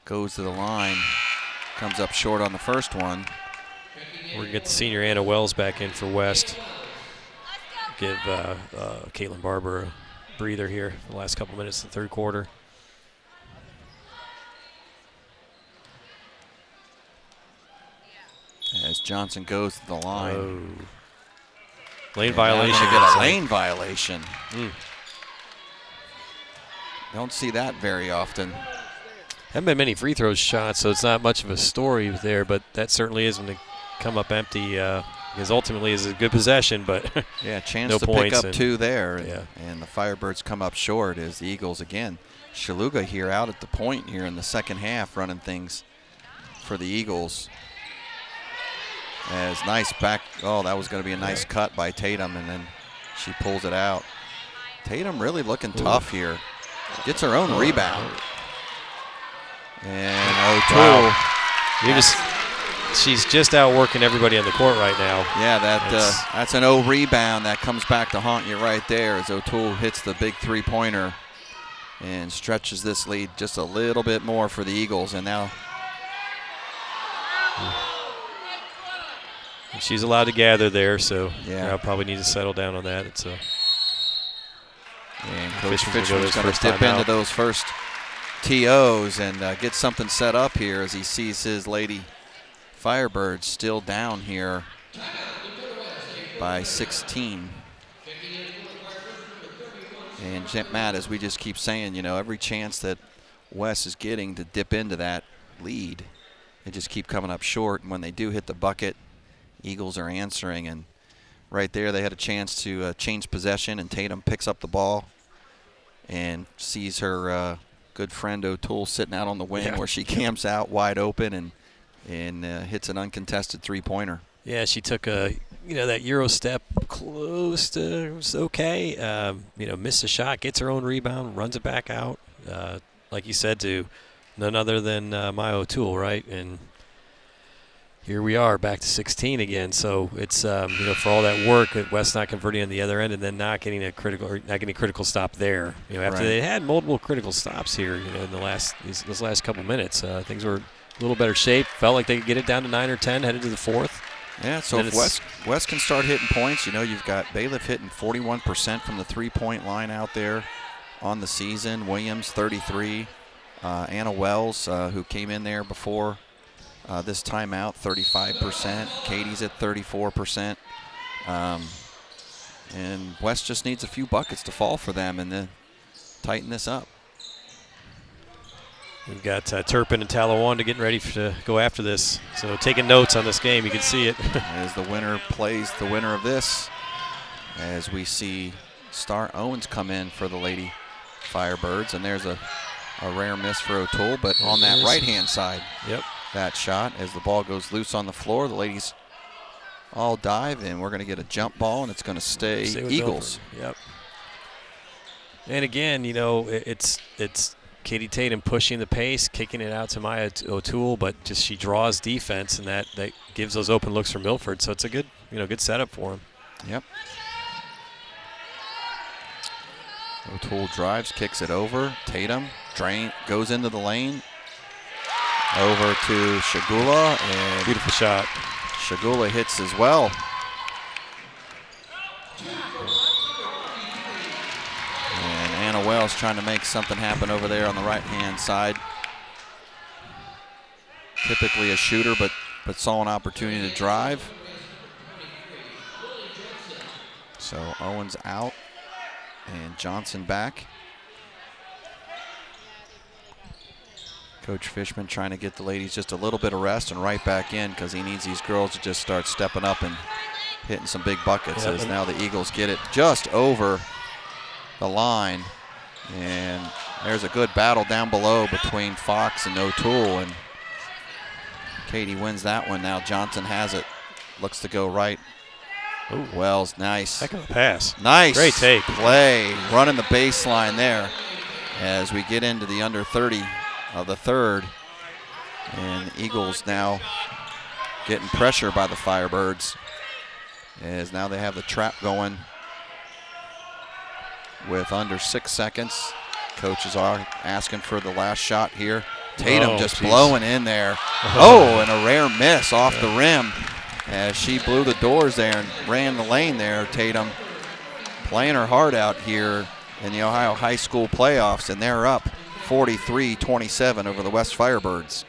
Goes to the line. Comes up short on the first one. We're going to get the senior Anna Wells back in for West. Give Caitlin Barber a breather here for the last couple minutes of the third quarter. As Johnson goes to the line. Oh. Lane violation. Get a lane violation. Don't see that very often. Haven't been many free throws shots, so it's not much of a story there, but that certainly is when they come up empty, because ultimately it's a good possession, but yeah, chance no to points pick up 2 there. Yeah. And the Firebirds come up short as the Eagles again. Shaluga here out at the point here in the second half, running things for the Eagles. As nice back, oh, that was going to be a nice cut by Tatum, and then she pulls it out. Tatum really looking tough here. Gets her own rebound. And O'Toole. She's just outworking everybody on the court right now. Yeah, that's an O rebound that comes back to haunt you right there as O'Toole hits the big three-pointer and stretches this lead just a little bit more for the Eagles. And now she's allowed to gather there, so yeah, I'll probably need to settle down on that. It's a and Coach Fishman's going to dip into those first TOs and get something set up here as he sees his Lady Firebirds still down here by 16. And Matt, as we just keep saying, you know, every chance that Wes is getting to dip into that lead, they just keep coming up short. And when they do hit the bucket, Eagles are answering. And right there, they had a chance to change possession, and Tatum picks up the ball and sees her good friend O'Toole sitting out on the wing where she camps out wide open and hits an uncontested three-pointer. Yeah, she took that Euro step close to, it was okay. Missed a shot, gets her own rebound, runs it back out. Like you said, to none other than Maya O'Toole, right? And here we are back to 16 again. So it's for all that work, West not converting on the other end, and then not getting a critical stop there. After they had multiple critical stops here, in the these last couple minutes, things were a little better shape. Felt like they could get it down to 9 or 10, headed to the fourth. Yeah, so if West can start hitting points, you've got Bailiff hitting 41% from the three-point line out there on the season. Williams, 33. Anna Wells, who came in there before this timeout, 35%. Katie's at 34%. And West just needs a few buckets to fall for them and then tighten this up. We've got Turpin and Talawanda getting ready to go after this. So taking notes on this game, you can see it. As the winner plays the winner of this, as we see Star Owens come in for the Lady Firebirds. And there's a rare miss for O'Toole, but on that right-hand side, that shot as the ball goes loose on the floor, the ladies all dive, and we're going to get a jump ball, and it's going to stay Eagles. Yep. And again, it's Katie Tatum pushing the pace, kicking it out to Maya O'Toole, but just she draws defense, and that gives those open looks for Milford. So it's a good setup for him. Yep. O'Toole drives, kicks it over. Tatum goes into the lane. Over to Shagula, and beautiful shot. Shagula hits as well. And Anna Wells trying to make something happen over there on the right-hand side. Typically a shooter, but saw an opportunity to drive. So Owens out, and Johnson back. Coach Fishman trying to get the ladies just a little bit of rest and right back in because he needs these girls to just start stepping up and hitting some big buckets. As now the Eagles get it just over the line. And there's a good battle down below between Fox and O'Toole. And Katie wins that one. Now Johnson has it. Looks to go right. Ooh. Wells, nice. Heck of a pass. Nice. Great take. Play. Running the baseline there as we get into the under 30 of the third, and Eagles now getting pressure by the Firebirds as now they have the trap going with under 6 seconds. Coaches are asking for the last shot here. Tatum blowing in there. And a rare miss off the rim as she blew the doors there and ran the lane there. Tatum playing her heart out here in the Ohio High School playoffs, and they're up 43-27 over the West Firebirds.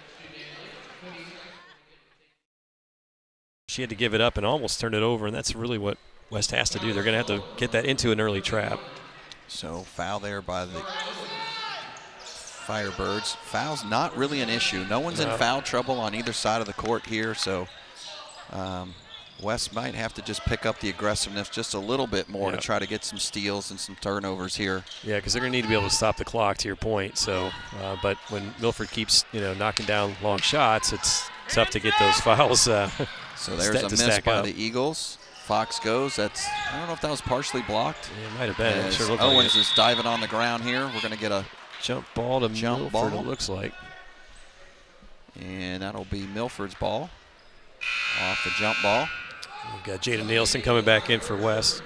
She had to give it up and almost turn it over, and that's really what West has to do. They're going to have to get that into an early trap. So foul there by the Firebirds. Foul's not really an issue. No one's in foul trouble on either side of the court here, so West might have to just pick up the aggressiveness just a little bit more to try to get some steals and some turnovers here. Yeah, because they're going to need to be able to stop the clock, to your point. So, but when Milford keeps, knocking down long shots, it's tough to get those fouls So there's a miss by the Eagles. Fox goes. I don't know if that was partially blocked. Yeah, it might have been. It sure Owens is diving on the ground here. We're going to get a jump ball to Milford, it looks like. And that'll be Milford's ball. Off the jump ball. We've got Jada Nielsen coming back in for West.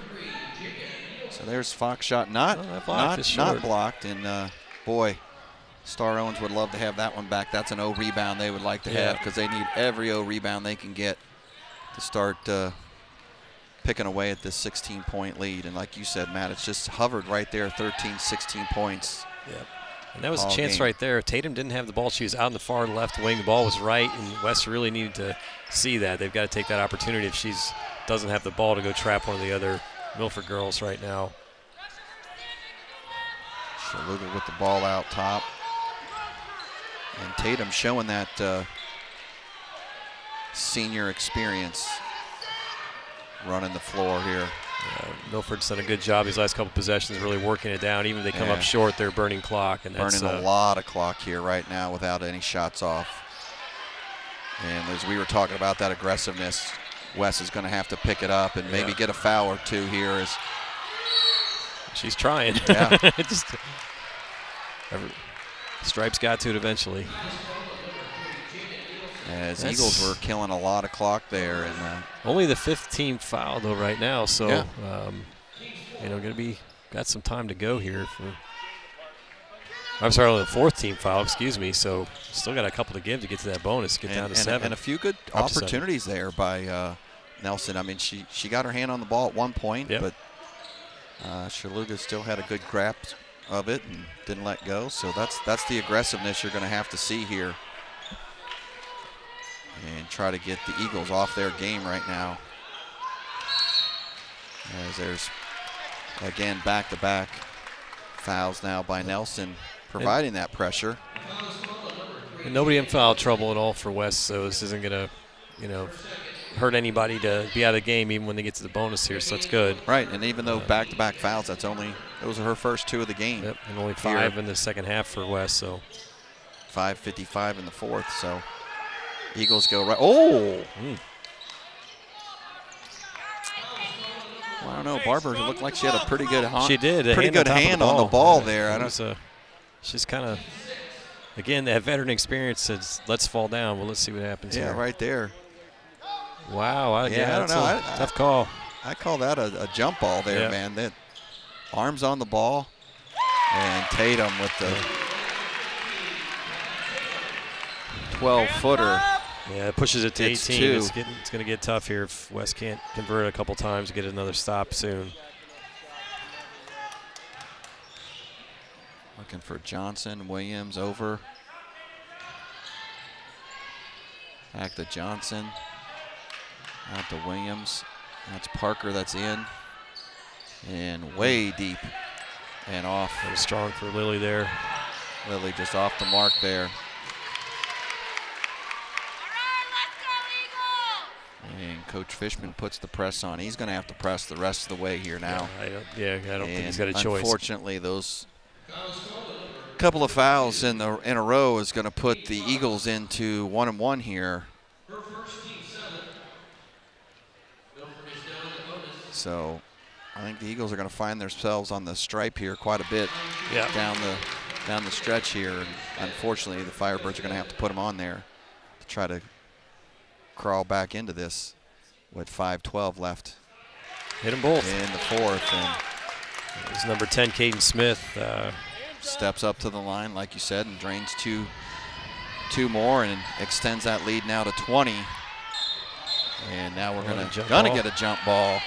So there's Fox shot not blocked. And boy, Star Owens would love to have that one back. That's an O rebound they would like to have because they need every O rebound they can get to start picking away at this 16-point lead. And like you said, Matt, it's just hovered right there, 13, 16 points. Yep. And that was a chance right there. Tatum didn't have the ball. She was out in the far left wing. The ball was right, and West really needed to see that. They've got to take that opportunity if she doesn't have the ball to go trap one of the other Milford girls right now. Shaluga with the ball out top. And Tatum showing that senior experience running the floor here. Milford's done a good job these last couple possessions, really working it down. Even if they come up short, they're burning clock. And that's burning a lot of clock here right now without any shots off. And as we were talking about that aggressiveness, Wes is going to have to pick it up and maybe get a foul or two here. She's trying. Yeah. Stripes got to it eventually. As Eagles were killing a lot of clock there. And only the 5th team foul though right now, so got some time to go here. I'm sorry, only the 4th team foul, excuse me. So still got a couple to give to get to that bonus, get down to 7. And a few good opportunities there by Nelson. I mean, she got her hand on the ball at one point, but Shaluga still had a good grasp of it and didn't let go. So that's the aggressiveness you're going to have to see here. And try to get the Eagles off their game right now. As there's, again, back-to-back fouls now by Nelson, providing that pressure. And nobody in foul trouble at all for West, so this isn't going to, hurt anybody to be out of the game even when they get to the bonus here, so that's good. Right, and even though back-to-back fouls, those are her first 2 of the game. Yep, and only 5 in the second half for West, so. 5:55 in the 4th, so. Eagles go right. Oh! Well, I don't know. Barber looked like she had a pretty good hand. She did. Pretty good hand on the ball there. She's kind of, again, that veteran experience says, let's fall down. Well, let's see what happens here. Yeah, right there. Wow. I don't know. Tough call. I call that a jump ball there, man. That arms on the ball. And Tatum with the 12-footer. Yeah, it pushes it to 18. It's going to get tough here if West can't convert a couple times to get another stop soon. Looking for Johnson, Williams over. Back to Johnson. Out to Williams. That's Parker that's in. And way deep and off. That was strong for Lily there. Lily just off the mark there. And Coach Fishman puts the press on. He's going to have to press the rest of the way here now. I don't think he's got a choice. Unfortunately, those couple of fouls in a row is going to put the Eagles into 1-1 here. So I think the Eagles are going to find themselves on the stripe here quite a bit down the stretch here. And unfortunately, the Firebirds are going to have to put them on there to try to crawl back into this with 5:12 left. Hit them both. In the 4th. And it's number 10, Caden Smith. Steps up to the line, like you said, and drains two more and extends that lead now to 20. And now we're going to get a jump ball.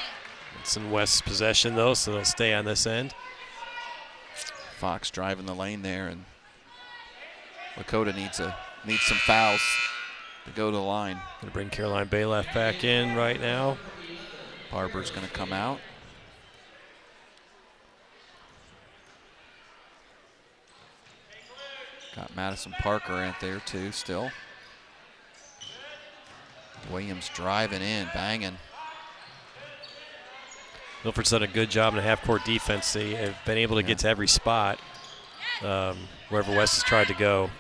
It's in West's possession, though, so they'll stay on this end. Fox driving the lane there, and Lakota needs some fouls to go to the line. Going to bring Caroline Baylaf back in right now. Barber's going to come out. Got Madison Parker out there too still. Williams driving in, banging. Milford's done a good job in the half-court defense. They have been able to get to every spot wherever West has tried to go.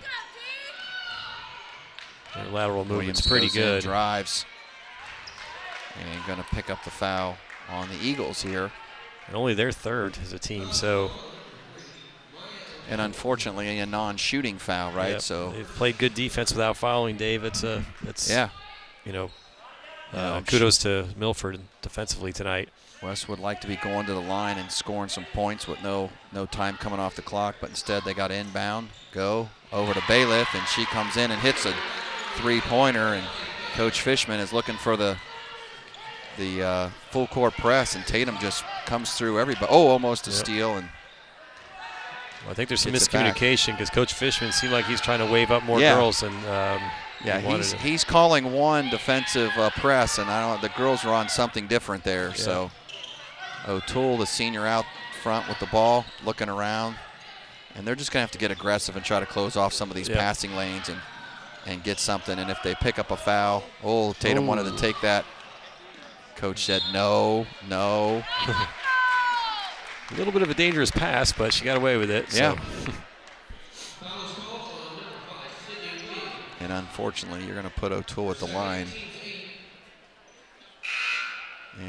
Their lateral movement's pretty good. Drives. And going to pick up the foul on the Eagles here. And only their third as a team, so. And unfortunately, a non-shooting foul, right? Yep. So they've played good defense without fouling, Dave. It's yeah. Kudos to Milford defensively tonight. West would like to be going to the line and scoring some points with no time coming off the clock, but instead they got inbound, go over to Bailiff, and she comes in and hits a three-pointer, and Coach Fishman is looking for the full court press, and Tatum just comes through everybody. Oh, almost a steal. And I think there's some miscommunication because Coach Fishman seemed like he's trying to wave up more girls, and he's calling one defensive press, and the girls are on something different there. Yeah. So O'Toole, the senior, out front with the ball, looking around, and they're just going to have to get aggressive and try to close off some of these passing lanes and get something. And if they pick up a foul, Tatum wanted to take that. Coach said no. A little bit of a dangerous pass, but she got away with it. Yeah. So. And unfortunately, you're going to put O'Toole at the line.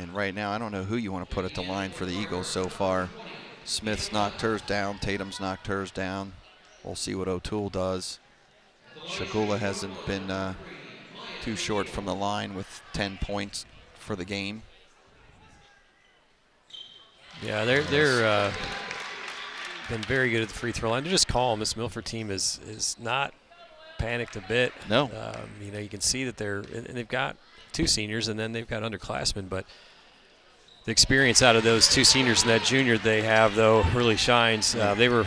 And right now, I don't know who you want to put at the line for the Eagles so far. Smith's knocked hers down. Tatum's knocked hers down. We'll see what O'Toole does. Shagula hasn't been too short from the line with 10 points for the game. Yeah, they're been very good at the free throw line. They're just calm. This Milford team is not panicked a bit. No. You can see that they've got two seniors, and then they've got underclassmen, but the experience out of those two seniors and that junior they have, though, really shines. They were,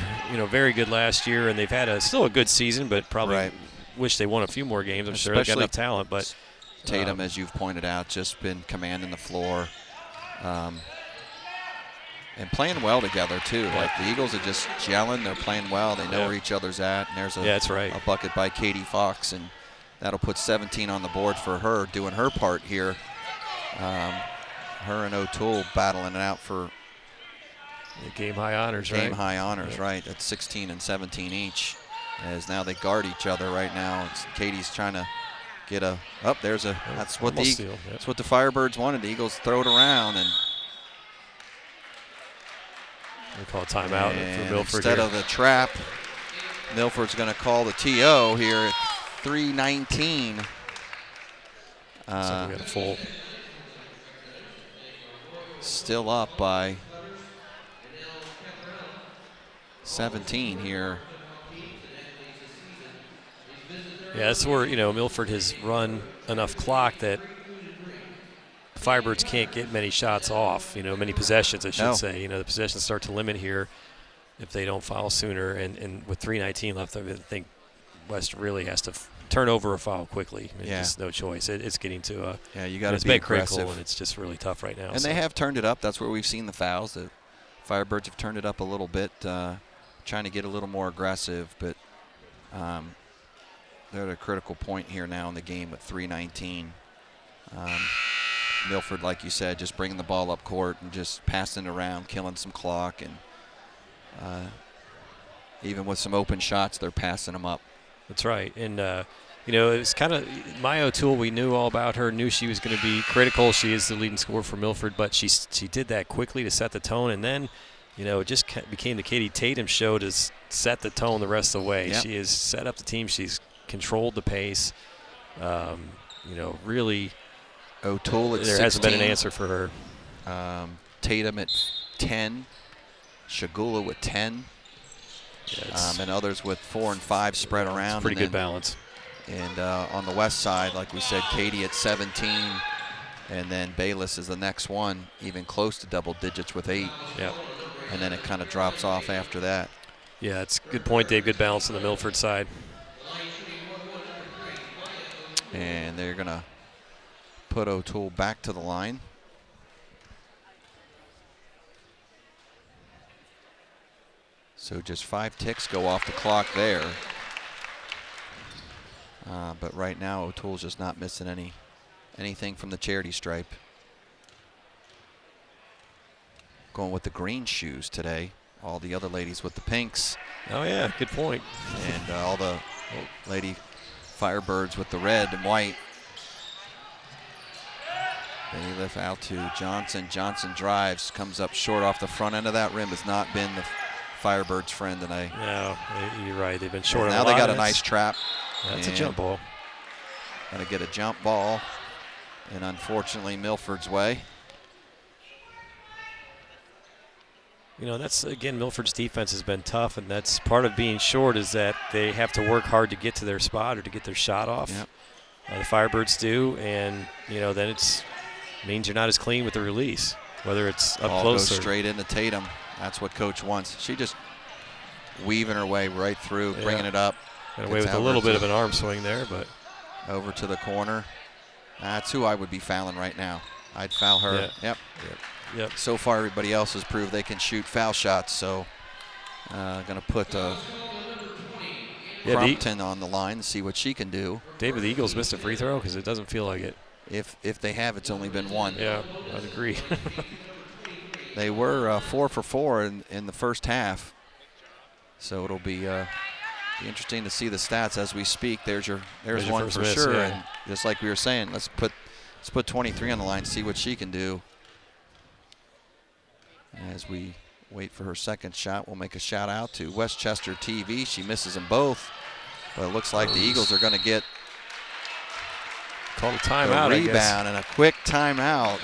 very good last year, and they've had still a good season, but probably wish they won a few more games. I'm sure they've got enough talent. But Tatum, as you've pointed out, just been commanding the floor. And playing well together, too. Yeah. Like, the Eagles are just gelling. They're playing well. They know where each other's at. And there's a bucket by Katie Fox, and that'll put 17 on the board for her, doing her part here. Her and O'Toole battling it out for game-high honors, right? Game-high honors, right. That's 16 and 17 each, as now they guard each other right now. Katie's trying to get that's what the Firebirds wanted. The Eagles throw it around, and we call a timeout for Milford. Instead of the trap, Milford's going to call the TO here at 3:19. We got a full. Still up by 17 here. Yeah, that's where, Milford has run enough clock that Firebirds can't get many shots off, many possessions, I should say. The possessions start to limit here if they don't foul sooner. And with 3:19 left, I think West really has to turn over a foul quickly. Just no choice. It's getting to you got to be aggressive, critical, and it's just really tough right now. And they have turned it up. That's where we've seen the fouls. The Firebirds have turned it up a little bit, trying to get a little more aggressive. But they're at a critical point here now in the game at 3:19. Milford, like you said, just bringing the ball up court and just passing it around, killing some clock, and even with some open shots, they're passing them up. That's right. And, it's kind of Maya O'Toole. We knew all about her, knew she was going to be critical. She is the leading scorer for Milford, but she did that quickly to set the tone. And then, it just became the Katie Tatum show to set the tone the rest of the way. Yep. She has set up the team. She's controlled the pace. Really. O'Toole at 16. There hasn't been an answer for her. Tatum at 10. Shagula with 10. And others with 4 and 5 spread around. Pretty good balance. And on the west side, like we said, Katie at 17. And then Bayless is the next one, even close to double digits with 8. Yep. And then it kind of drops off after that. Yeah, it's a good point, Dave. Good balance on the Milford side. And they're going to put O'Toole back to the line. So just 5 ticks go off the clock there. But right now, O'Toole's just not missing anything from the charity stripe. Going with the green shoes today. All the other ladies with the pinks. Oh, yeah, good point. And all the lady Firebirds with the red and white. Bailiff out to Johnson. Johnson drives, comes up short off the front end of that rim. Has not been the Firebirds' friend tonight. No, you're right. They've been short. Now they got a nice trap. That's a jump ball. Going to get a jump ball, and unfortunately Milford's way. You know, that's, again, Milford's defense has been tough, and that's part of being short is that they have to work hard to get to their spot or to get their shot off. Yep. The Firebirds do, and, you know, then it means you're not as clean with the release, whether it's up Ball close goes or straight into Tatum. That's what Coach wants. She just weaving her way right through, bringing it up. Got away with a little bit of an arm swing there, but. Over to the corner. That's who I would be fouling right now. I'd foul her. Yep. So far, everybody else has proved they can shoot foul shots, so going to put Crumpton on the line and see what she can do. David, the Eagles missed a free throw because it doesn't feel like it. If they have, it's only been one. Yeah, I'd agree. They were 4 for 4 in the first half, so it'll be interesting to see the stats as we speak. There's one for miss, sure. yeah. And just like we were saying, let's put 23 on the line, see what she can do. As we wait for her second shot, we'll make a shout out to Westchester TV. She misses them both, but it looks like the Eagles are going to get called a timeout. A rebound and a quick timeout.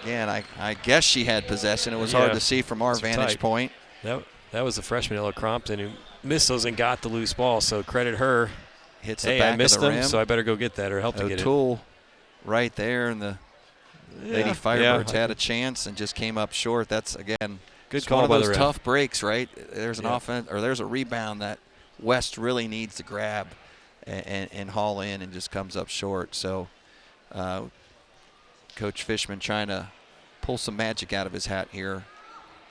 Again, I guess she had possession. It was hard to see from our vantage point. That was the freshman, Ella Crompton, who missed those and got the loose ball. So credit her. Hits the back I missed of the them, rim. so I better go get that or help to get it. O'Toole right there, and the Lady Firebirds had a chance and just came up short. That's, again, good call one by of the those ref. tough breaks, right? There's an offense, or there's a rebound that West really needs to grab and haul in, and just comes up short. So Coach Fishman trying to pull some magic out of his hat here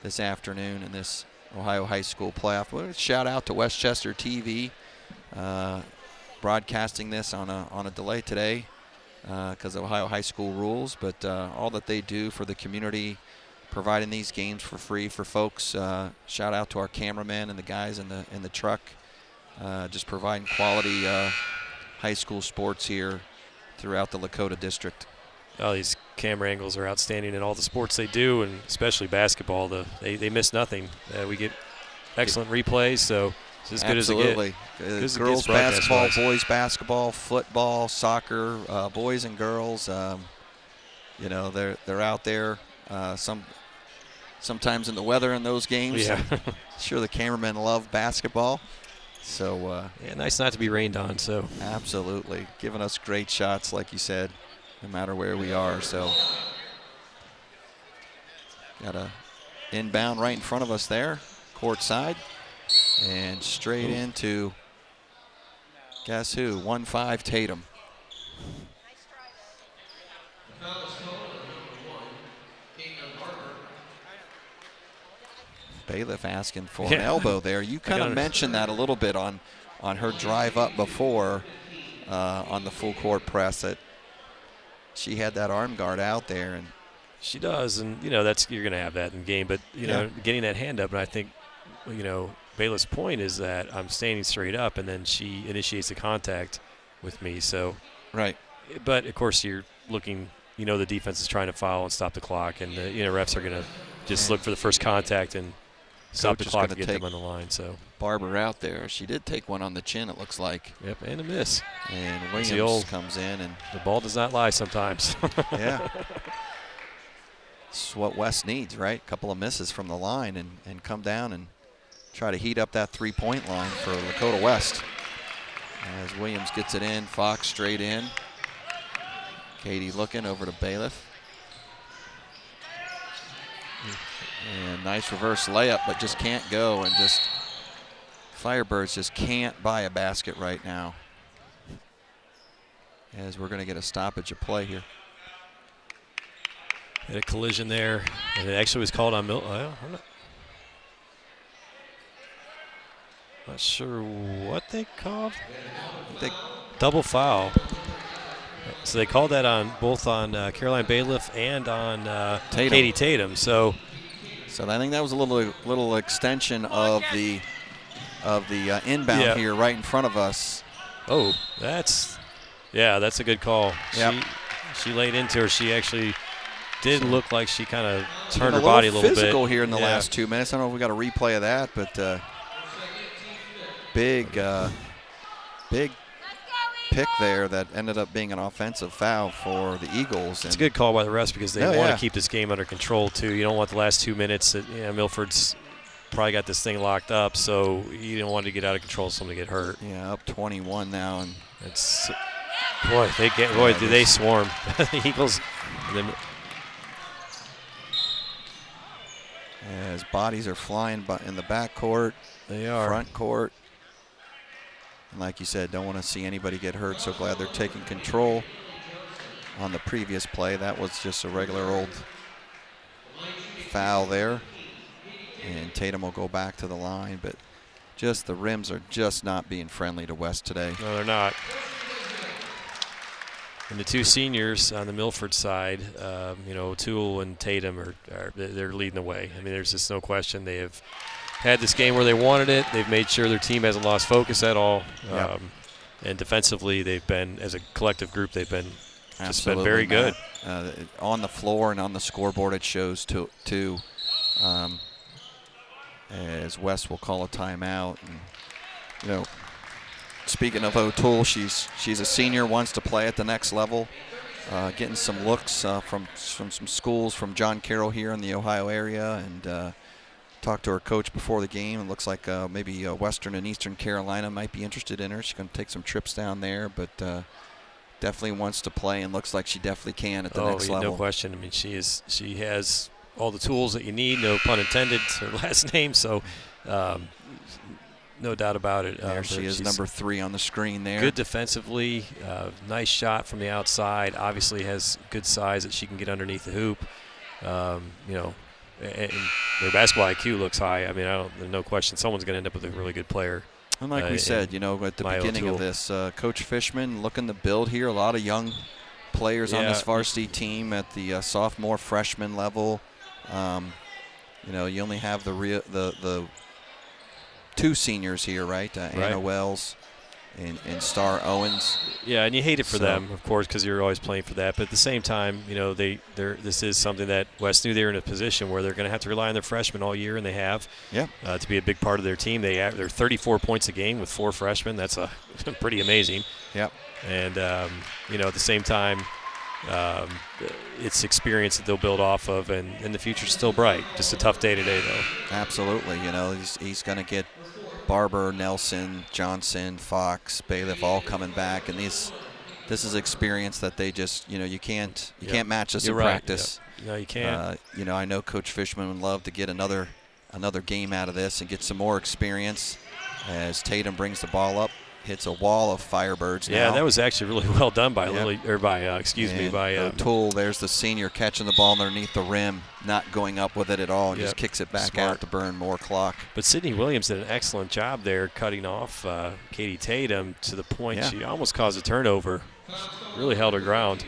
this afternoon in this Ohio High School playoff. Well, shout out to Westchester TV broadcasting this on a delay today because of Ohio High School rules, but all that they do for the community, providing these games for free for folks. Shout out to our cameramen and the guys in the truck, just providing quality high school sports here throughout the Lakota district. Oh, these camera angles are outstanding in all the sports they do, and especially basketball. They miss nothing. We get excellent replays, so it's as good as it gets. Girls basketball, boys basketball, football, soccer, boys and girls. You know, they're out there. Sometimes in the weather in those games. Yeah. Sure, the cameramen love basketball. So nice not to be rained on. So absolutely, giving us great shots, like you said, no matter where we are. So got a inbound right in front of us there, court side, and straight into, guess who? 1-5 Tatum. Bailiff asking for an elbow there. You kind of mentioned that a little bit on her drive up before on the full court press, that she had that arm guard out there, and she does, and you know you're going to have that in game. But you know, getting that hand up, and I think Bailiff's point is that I'm standing straight up, and then she initiates the contact with me. So right, but of course you're looking. The defense is trying to foul and stop the clock, and refs are going to just look for the first contact and stop the clock to get them on the line. So Barber out there. She did take one on the chin, it looks like. Yep, and a miss. And Williams comes in, and the ball does not lie sometimes. Yeah. It's what West needs, right? A couple of misses from the line and come down and try to heat up that three-point line for Lakota West. As Williams gets it in, Fox straight in. Katie looking over to Bailiff. And nice reverse layup, but just can't go, and just Firebirds just can't buy a basket right now. As we're going to get a stoppage of play here. Had a collision there, and it actually was called on Milford. I'm not sure what they called. Double foul. So they called that on both on Caroline Bailiff and on Katie Tatum. So I think that was a little extension of the inbound here right in front of us. Oh, that's a good call. Yep. She laid into her. She actually did look like she kind of turned her a body a little bit. Physical here in the last 2 minutes. I don't know if we got a replay of that, but big pick there that ended up being an offensive foul for the Eagles. It's a good call by the refs because they want to keep this game under control too. You don't want the last 2 minutes. Milford's probably got this thing locked up, so you don't want to get out of control, someone to get hurt. Yeah, up 21 now, and it's do they swarm the Eagles. As bodies are flying in the back court, they are front court. And like you said, don't want to see anybody get hurt, so glad they're taking control. On the previous play, that was just a regular old foul there. And Tatum will go back to the line, but just the rims are just not being friendly to West today. No, they're not. And the two seniors on the Milford side, O'Toole and Tatum they're leading the way. I mean, there's just no question. They have had this game where they wanted it. They've made sure their team hasn't lost focus at all. Yep. And defensively, they've been, as a collective group, they've been just Absolutely, been very good. On the floor and on the scoreboard, it shows too. As West will call a timeout. And, speaking of O'Toole, she's a senior, wants to play at the next level. Getting some looks from some schools from John Carroll here in the Ohio area, and talked to her coach before the game. It looks like maybe Western and Eastern Carolina might be interested in her. She's going to take some trips down there, but definitely wants to play, and looks like she definitely can at the next level. No question. I mean, she has all the tools that you need. No pun intended. It's her last name, so no doubt about it. There she is, number 3 on the screen there. Good defensively. Nice shot from the outside. Obviously has good size that she can get underneath the hoop. And their basketball IQ looks high. I mean, there's no question someone's going to end up with a really good player. And like we said, at the beginning of this, Coach Fishman looking to build here. A lot of young players on this varsity team at the sophomore, freshman level. You only have the 2 seniors here, right? Anna Wells and Star Owens. Yeah, and you hate it for them, of course, because you're always playing for that. But at the same time, this is something that West knew they were in a position where they're going to have to rely on their freshmen all year, and they have to be a big part of their team. They're 34 points a game with 4 freshmen. That's pretty amazing. Yep. And at the same time, it's experience that they'll build off of, and the future's still bright. Just a tough day today, though. Absolutely. He's going to get Barber, Nelson, Johnson, Fox, Bailiff all coming back, and this is experience that they just you can't match this in practice. Yep. No, you can't. I know Coach Fishman would love to get another game out of this and get some more experience as Tatum brings the ball up. Hits a wall of Firebirds now. Yeah, that was actually really well done by O'Toole. There's the senior catching the ball underneath the rim, not going up with it at all, and just kicks it back out to burn more clock. But Sydney Williams did an excellent job there cutting off Katie Tatum to the point she almost caused a turnover. Really held her ground.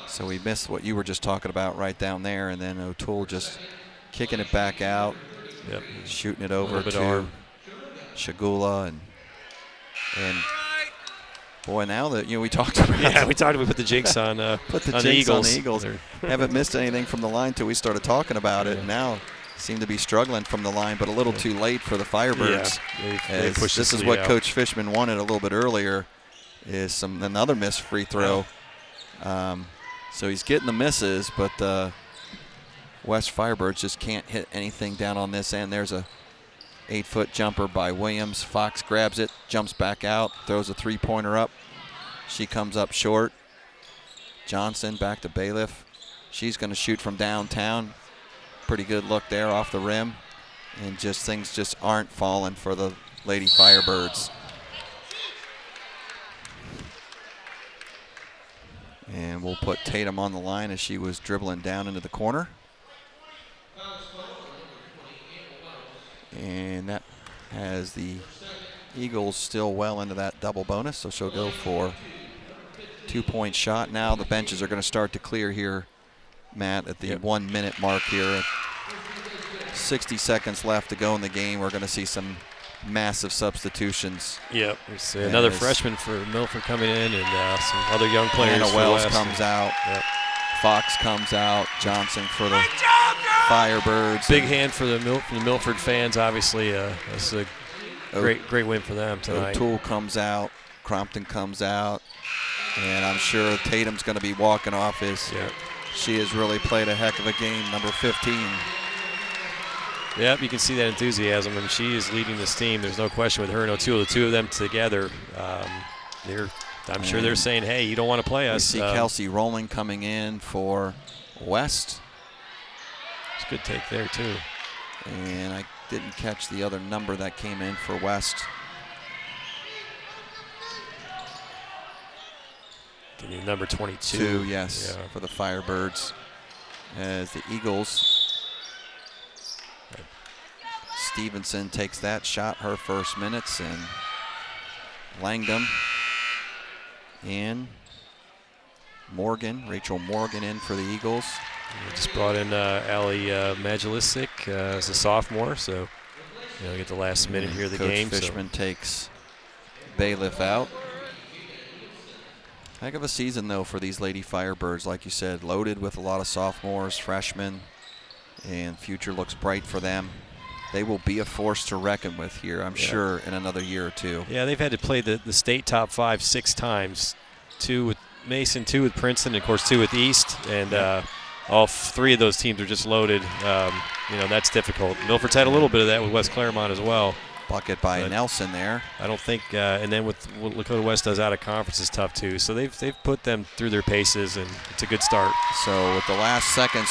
So we missed what you were just talking about right down there, and then O'Toole just kicking it back out, shooting it over to Shagula, and boy, now that we talked about we put the jinx on put the on jinx the on the Eagles. Haven't missed anything from the line till we started talking about it. Now seem to be struggling from the line, but a little too late for the Firebirds. They pushed this is what Coach Fishman wanted a little bit earlier, is another missed free throw. So he's getting the misses, but West Firebirds just can't hit anything down on this end. There's a 8-foot jumper by Williams. Fox grabs it, jumps back out, throws a 3-pointer up. She comes up short. Johnson back to Bailiff. She's going to shoot from downtown. Pretty good look there off the rim. And things just aren't falling for the Lady Firebirds. And we'll put Tatum on the line as she was dribbling down into the corner. And that has the Eagles still well into that double bonus, so she'll go for 2-point shot. Now the benches are going to start to clear here, Matt, at the 1-minute mark here. 60 seconds left to go in the game. We're going to see some massive substitutions. Yep. There's another freshman for Milford coming in, and some other young players. Anna for Wells West. comes out. Yep. Fox comes out. Johnson for the Firebirds. Big hand for the Milford fans, obviously. That's a great win for them tonight. O'Toole comes out. Crompton comes out. And I'm sure Tatum's going to be walking off she has really played a heck of a game, number 15. Yep, you can see that enthusiasm, and she is leading this team. There's no question with her and O'Toole, the two of them together. I'm sure they're saying, hey, you don't want to play us. We see Kelsey Rowling coming in for West. It's a good take there, too. And I didn't catch the other number that came in for West. Number 22. Yes, for the Firebirds. As the Eagles, Stevenson takes that shot, her first minutes, and Langdon in. Rachel Morgan in for the Eagles. We just brought in Ali Majalisic as a sophomore, so get the last minute here of the game. Coach Fishman takes Bailiff out. Heck of a season, though, for these Lady Firebirds. Like you said, loaded with a lot of sophomores, freshmen, and future looks bright for them. They will be a force to reckon with here, I'm sure, in another year or two. Yeah, they've had to play the state top 5 6 times. 2 with Mason, 2 with Princeton, and, of course, 2 with East. And all 3 of those teams are just loaded. That's difficult. Milford's had a little bit of that with West Claremont as well. Bucket by Nelson there. I don't think, and then with what Lakota West does out of conference is tough too. So they've put them through their paces, and it's a good start. So with the last seconds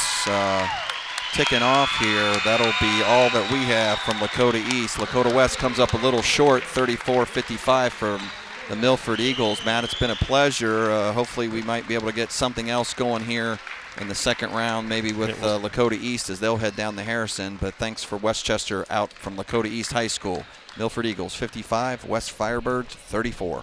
ticking off here, that'll be all that we have from Lakota East. Lakota West comes up a little short, 34-55 from the Milford Eagles. Matt, it's been a pleasure. Hopefully we might be able to get something else going here in the second round, maybe with Lakota East as they'll head down to Harrison. But thanks for Westchester out from Lakota East High School. Milford Eagles 55, West Firebirds 34.